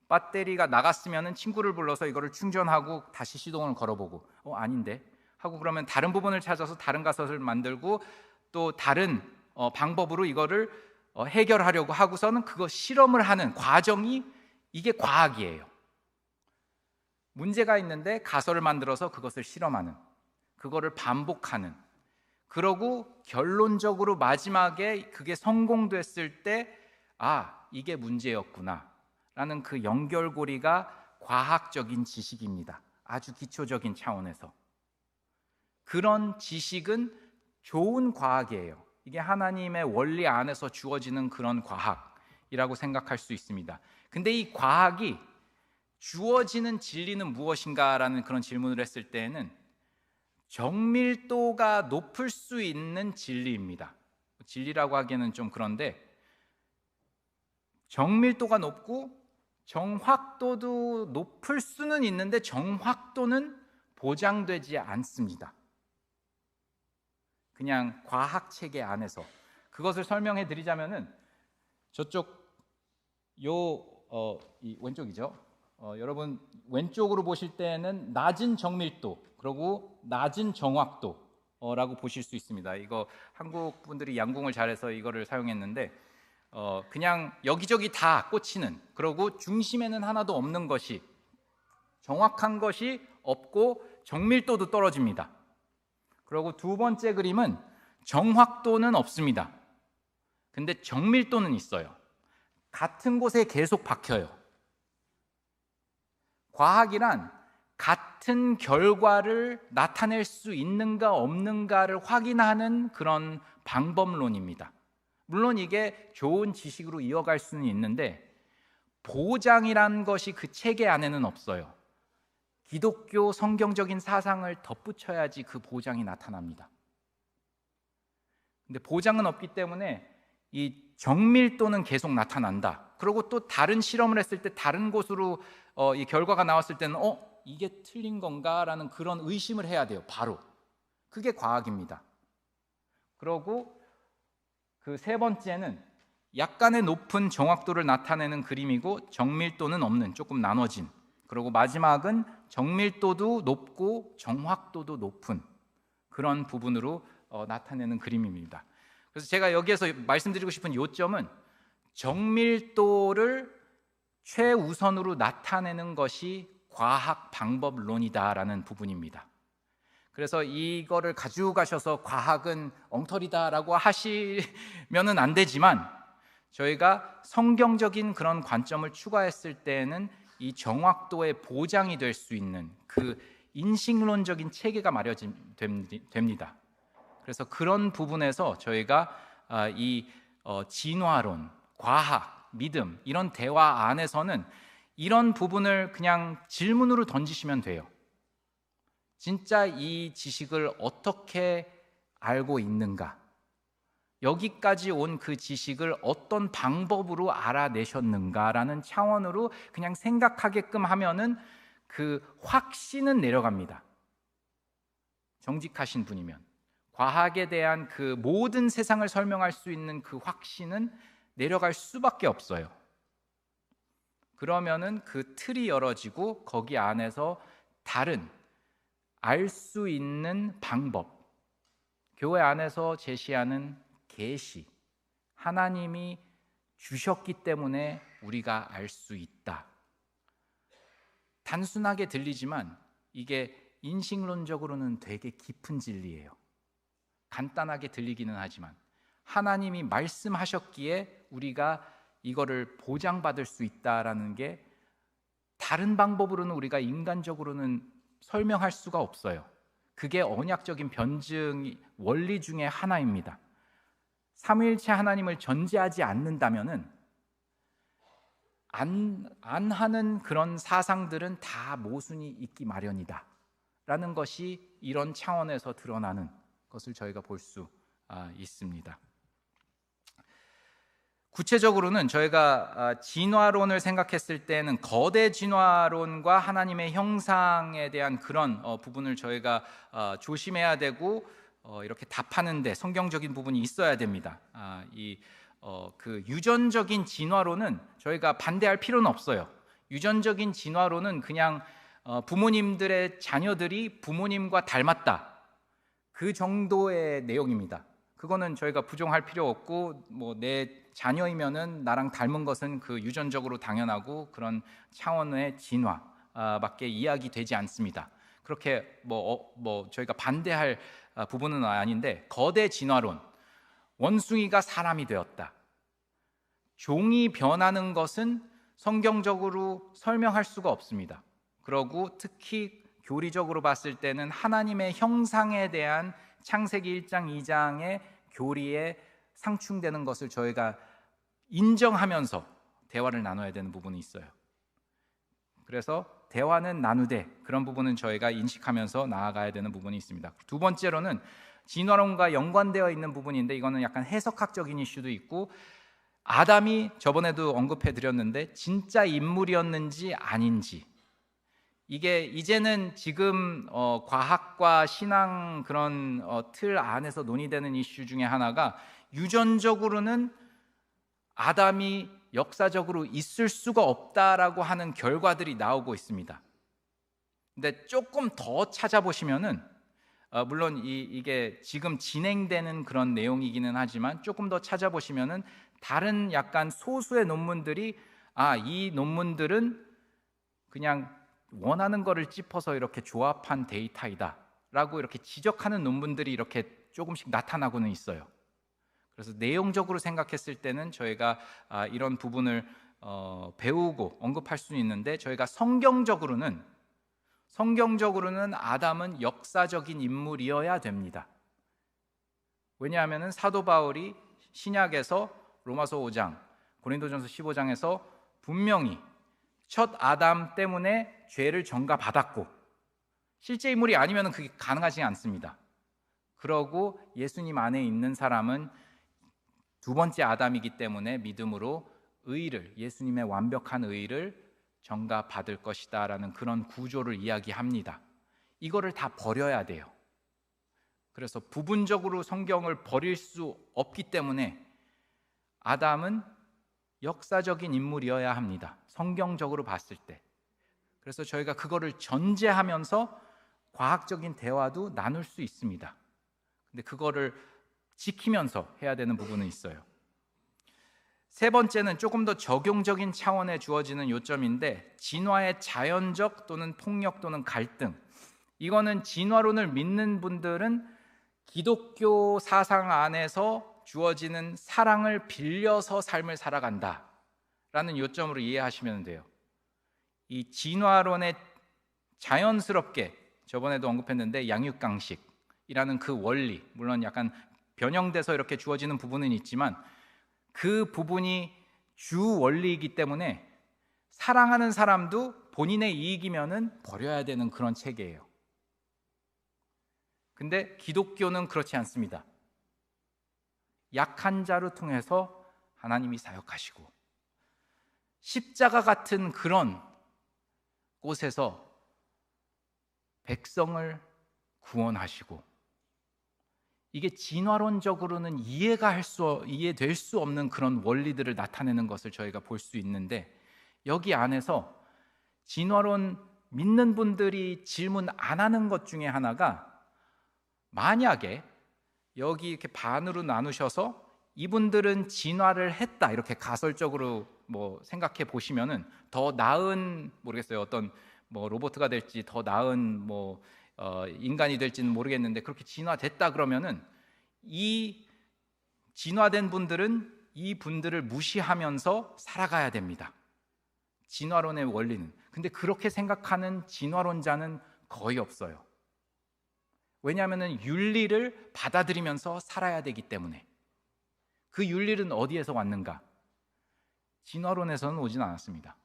배터리가 나갔으면 친구를 불러서 이거를 충전하고 다시 시동을 걸어보고 아닌데 하고 그러면 다른 부분을 찾아서 다른 가설을 만들고 또 다른 방법으로 이거를 해결하려고 하고서는 그거 실험을 하는 과정이 이게 과학이에요. 문제가 있는데 가설을 만들어서 그것을 실험하는, 그거를 반복하는, 그러고 결론적으로 마지막에 그게 성공됐을 때 이게 문제였구나 라는 그 연결고리가 과학적인 지식입니다. 아주 기초적인 차원에서. 그런 지식은 좋은 과학이에요. 이게 하나님의 원리 안에서 주어지는 그런 과학이라고 생각할 수 있습니다. 근데 이 과학이 주어지는 진리는 무엇인가라는 그런 질문을 했을 때에는 정밀도가 높을 수 있는 진리입니다. 진리라고 하기에는 좀 그런데 정밀도가 높고 정확도도 높을 수는 있는데 정확도는 보장되지 않습니다. 그냥 과학 체계 안에서 그것을 설명해 드리자면은 저쪽 이 왼쪽이죠. 여러분 왼쪽으로 보실 때는 낮은 정밀도 그리고 낮은 정확도라고 보실 수 있습니다. 이거 한국 분들이 양궁을 잘해서 이거를 사용했는데 그냥 여기저기 다 꽂히는, 그리고 중심에는 하나도 없는 것이, 정확한 것이 없고 정밀도도 떨어집니다. 그리고 두 번째 그림은 정확도는 없습니다. 근데 정밀도는 있어요. 같은 곳에 계속 박혀요. 과학이란 같은 결과를 나타낼 수 있는가 없는가를 확인하는 그런 방법론입니다. 물론 이게 좋은 지식으로 이어갈 수는 있는데 보장이란 것이 그 체계 안에는 없어요. 기독교 성경적인 사상을 덧붙여야지 그 보장이 나타납니다. 근데 보장은 없기 때문에 이 정밀도는 계속 나타난다. 그리고 또 다른 실험을 했을 때 다른 곳으로 이 결과가 나왔을 때는 이게 틀린 건가라는 그런 의심을 해야 돼요. 바로 그게 과학입니다. 그리고 그 세 번째는 약간의 높은 정확도를 나타내는 그림이고 정밀도는 없는, 조금 나눠진. 그리고 마지막은 정밀도도 높고 정확도도 높은 그런 부분으로 나타내는 그림입니다. 그래서 제가 여기에서 말씀드리고 싶은 요점은 정밀도를 최우선으로 나타내는 것이 과학 방법론이다라는 부분입니다. 그래서 이거를 가지고 가셔서 과학은 엉터리다라고 하시면은 안 되지만, 저희가 성경적인 그런 관점을 추가했을 때에는 이 정확도의 보장이 될 수 있는 그 인식론적인 체계가 마련됩니다. 그래서 그런 부분에서 저희가 이 진화론, 과학, 믿음 이런 대화 안에서는 이런 부분을 그냥 질문으로 던지시면 돼요. 진짜 이 지식을 어떻게 알고 있는가? 여기까지 온 그 지식을 어떤 방법으로 알아내셨는가라는 차원으로 그냥 생각하게끔 하면은 그 확신은 내려갑니다. 정직하신 분이면 과학에 대한 그 모든 세상을 설명할 수 있는 그 확신은 내려갈 수밖에 없어요. 그러면은 그 틀이 열어지고 거기 안에서 다른 알 수 있는 방법, 교회 안에서 제시하는 계시, 하나님이 주셨기 때문에 우리가 알 수 있다. 단순하게 들리지만 이게 인식론적으로는 되게 깊은 진리예요. 간단하게 들리기는 하지만 하나님이 말씀하셨기에 우리가 이거를 보장받을 수 있다라는 게 다른 방법으로는 우리가 인간적으로는 설명할 수가 없어요. 그게 언약적인 변증 원리 중에 하나입니다. 삼위일체 하나님을 전제하지 않는다면은 안 하는 그런 사상들은 다 모순이 있기 마련이다 라는 것이 이런 차원에서 드러나는 것을 저희가 볼 수 있습니다. 구체적으로는 저희가 진화론을 생각했을 때는 거대 진화론과 하나님의 형상에 대한 그런 부분을 저희가 조심해야 되고 이렇게 답하는데 성경적인 부분이 있어야 됩니다. 그 유전적인 진화론은 저희가 반대할 필요는 없어요. 유전적인 진화론은 그냥 부모님들의 자녀들이 부모님과 닮았다, 그 정도의 내용입니다. 그거는 저희가 부정할 필요 없고, 뭐 내 자녀이면은 나랑 닮은 것은 그 유전적으로 당연하고 그런 차원의 진화밖에 이야기되지 않습니다. 그렇게 저희가 반대할 부분은 아닌데, 거대 진화론, 원숭이가 사람이 되었다, 종이 변하는 것은 성경적으로 설명할 수가 없습니다. 그러고 특히 교리적으로 봤을 때는 하나님의 형상에 대한 창세기 1장 2장의 교리에 상충되는 것을 저희가 인정하면서 대화를 나눠야 되는 부분이 있어요. 그래서 대화는 나누되 그런 부분은 저희가 인식하면서 나아가야 되는 부분이 있습니다. 두 번째로는 진화론과 연관되어 있는 부분인데, 이거는 약간 해석학적인 이슈도 있고, 아담이 저번에도 언급해 드렸는데 진짜 인물이었는지 아닌지, 이게 이제는 지금 과학과 신앙 그런 틀 안에서 논의되는 이슈 중에 하나가, 유전적으로는 아담이 역사적으로 있을 수가 없다라고 하는 결과들이 나오고 있습니다. 근데 조금 더 찾아보시면은 물론 이게 지금 진행되는 그런 내용이기는 하지만 조금 더 찾아보시면은 다른 약간 소수의 논문들이 이 논문들은 그냥 원하는 거를 짚어서 이렇게 조합한 데이터이다 라고 이렇게 지적하는 논문들이 이렇게 조금씩 나타나고는 있어요. 그래서 내용적으로 생각했을 때는 저희가 이런 부분을 배우고 언급할 수는 있는데, 저희가 성경적으로는 아담은 역사적인 인물이어야 됩니다. 왜냐하면 사도 바울이 신약에서 로마서 5장, 고린도전서 15장에서 분명히 첫 아담 때문에 죄를 전가받았고, 실제 인물이 아니면 그게 가능하지 않습니다. 그러고 예수님 안에 있는 사람은 두 번째 아담이기 때문에 믿음으로 의를, 예수님의 완벽한 의를 전가받을 것이다 라는 그런 구조를 이야기합니다. 이거를 다 버려야 돼요. 그래서 부분적으로 성경을 버릴 수 없기 때문에 아담은 역사적인 인물이어야 합니다. 성경적으로 봤을 때. 그래서 저희가 그거를 전제하면서 과학적인 대화도 나눌 수 있습니다. 근데 그거를 지키면서 해야 되는 부분은 있어요. 세 번째는 조금 더 적용적인 차원에 주어지는 요점인데, 진화의 자연적 또는 폭력 또는 갈등. 이거는 진화론을 믿는 분들은 기독교 사상 안에서 주어지는 사랑을 빌려서 삶을 살아간다 라는 요점으로 이해하시면 돼요. 이 진화론의 자연스럽게, 저번에도 언급했는데 양육강식이라는 그 원리, 물론 약간 변형돼서 이렇게 주어지는 부분은 있지만 그 부분이 주 원리이기 때문에 사랑하는 사람도 본인의 이익이면은 버려야 되는 그런 체계예요. 근데 기독교는 그렇지 않습니다. 약한 자를 통해서 하나님이 사역하시고, 십자가 같은 그런 곳에서 백성을 구원하시고, 이게 진화론적으로는 이해될 수 없는 그런 원리들을 나타내는 것을 저희가 볼 수 있는데, 여기 안에서 진화론 믿는 분들이 질문 안 하는 것 중에 하나가, 만약에 여기 이렇게 반으로 나누셔서 이분들은 진화를 했다 이렇게 가설적으로 뭐 생각해 보시면은 더 나은, 모르겠어요, 어떤 뭐 로봇가 될지 더 나은 뭐 인간이 될지는 모르겠는데, 그렇게 진화됐다 그러면은 이 진화된 분들은 이 분들을 무시하면서 살아가야 됩니다. 진화론의 원리는. 근데 그렇게 생각하는 진화론자는 거의 없어요. 왜냐하면 윤리를 받아들이면서 살아야 되기 때문에. 그 윤리는 어디에서 왔는가? 진화론에서는 오진 않았습니다.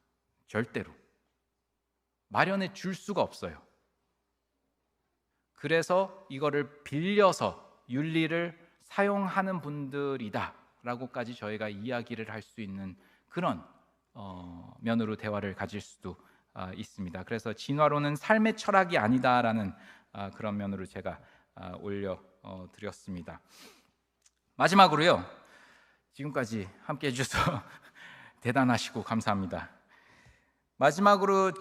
절대로. 마련해 줄 수가 없어요. 그래서 이거를 빌려서 윤리를 사용하는 분들이다 라고까지 저희가 이야기를 할 수 있는 그런 면으로 대화를 가질 수도 있습니다. 그래서 진화론은 삶의 철학이 아니다라는 그런 면으로 제가 올려드렸습니다. 마지막으로요, 지금까지 함께 해주셔서 대단하시고 감사합니다. 마지막으로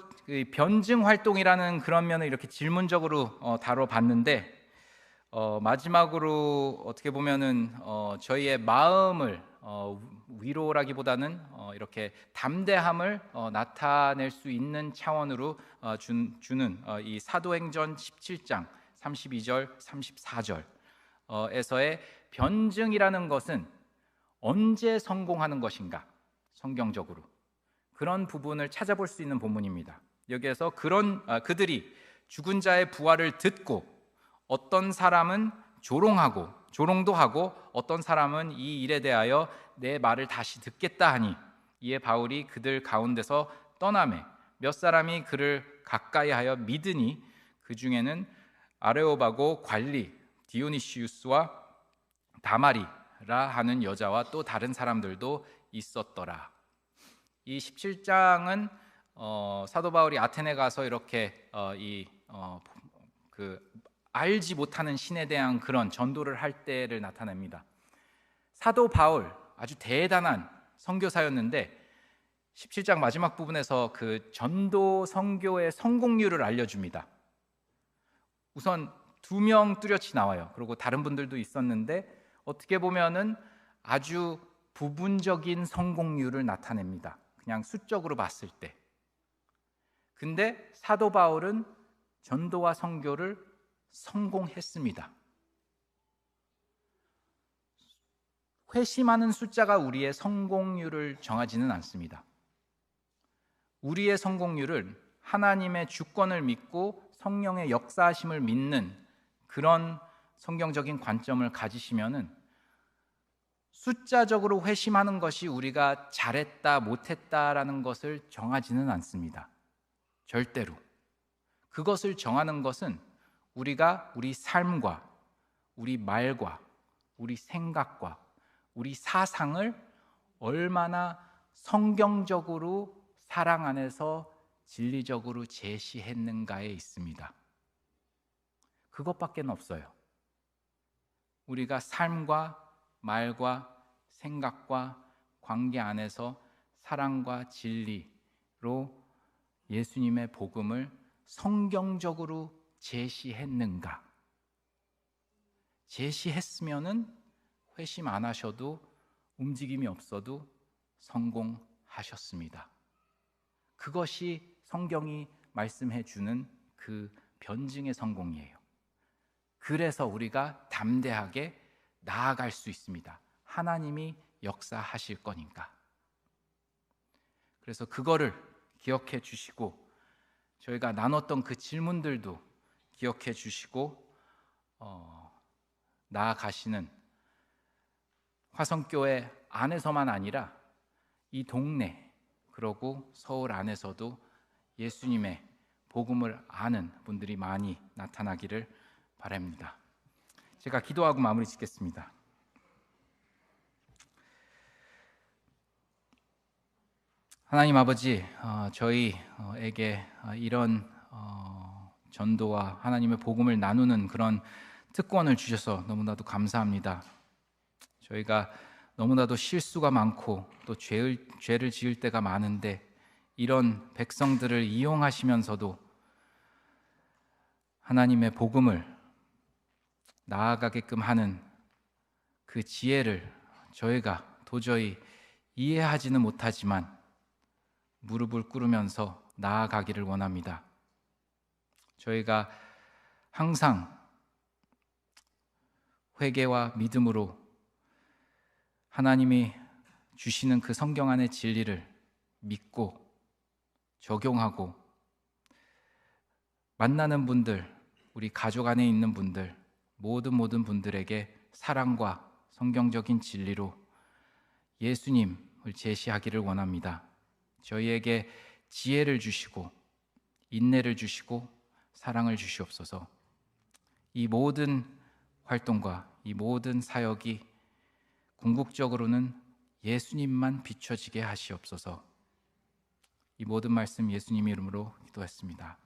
변증 활동이라는 그런 면을 이렇게 질문적으로 다뤄봤는데, 마지막으로 어떻게 보면은 저희의 마음을 위로라기보다는 이렇게 담대함을 나타낼 수 있는 차원으로 주는 이 사도행전 17장 32절 34절에서의 변증이라는 것은 언제 성공하는 것인가, 성경적으로 그런 부분을 찾아볼 수 있는 본문입니다. 여기에서 그들이 죽은 자의 부활을 듣고 어떤 사람은 조롱도 하고 어떤 사람은 이 일에 대하여 내 말을 다시 듣겠다 하니, 이에 바울이 그들 가운데서 떠나매 몇 사람이 그를 가까이하여 믿으니 그 중에는 아레오바고 관리 디오니시우스와 다마리라 하는 여자와 또 다른 사람들도 있었더라. 이 17장은 사도 바울이 아테네 가서 이렇게 알지 못하는 신에 대한 그런 전도를 할 때를 나타냅니다. 사도 바울 아주 대단한 선교사였는데 17장 마지막 부분에서 그 전도 선교의 성공률을 알려줍니다. 우선 2명 뚜렷이 나와요. 그리고 다른 분들도 있었는데 어떻게 보면은 아주 부분적인 성공률을 나타냅니다. 그냥 수적으로 봤을 때. 근데 사도 바울은 전도와 선교를 성공했습니다. 회심하는 숫자가 우리의 성공률을 정하지는 않습니다. 우리의 성공률은 하나님의 주권을 믿고 성령의 역사하심을 믿는 그런 성경적인 관점을 가지시면은 숫자적으로 회심하는 것이 우리가 잘했다 못했다라는 것을 정하지는 않습니다. 절대로. 그것을 정하는 것은 우리가 우리 삶과 우리 말과 우리 생각과 우리 사상을 얼마나 성경적으로 사랑 안에서 진리적으로 제시했는가에 있습니다. 그것밖에 없어요. 우리가 삶과 말과 생각과 관계 안에서 사랑과 진리로 예수님의 복음을 성경적으로 제시했는가? 제시했으면은 회심 안 하셔도 움직임이 없어도 성공하셨습니다. 그것이 성경이 말씀해 주는 그 변증의 성공이에요. 그래서 우리가 담대하게 나아갈 수 있습니다. 하나님이 역사하실 거니까. 그래서 그거를 기억해 주시고 저희가 나눴던 그 질문들도 기억해 주시고 나아가시는 화성교회 안에서만 아니라 이 동네 그러고 서울 안에서도 예수님의 복음을 아는 분들이 많이 나타나기를 바랍니다. 제가 기도하고 마무리 짓겠습니다. 하나님 아버지, 저희에게 이런 전도와 하나님의 복음을 나누는 그런 특권을 주셔서 너무나도 감사합니다. 저희가 너무나도 실수가 많고 또 죄를 지을 때가 많은데 이런 백성들을 이용하시면서도 하나님의 복음을 나아가게끔 하는 그 지혜를 저희가 도저히 이해하지는 못하지만 무릎을 꿇으면서 나아가기를 원합니다. 저희가 항상 회개와 믿음으로 하나님이 주시는 그 성경 안의 진리를 믿고 적용하고 만나는 분들, 우리 가족 안에 있는 분들, 모든 분들에게 사랑과 성경적인 진리로 예수님을 제시하기를 원합니다. 저희에게 지혜를 주시고 인내를 주시고 사랑을 주시옵소서. 이 모든 활동과 이 모든 사역이 궁극적으로는 예수님만 비춰지게 하시옵소서. 이 모든 말씀 예수님 이름으로 기도했습니다.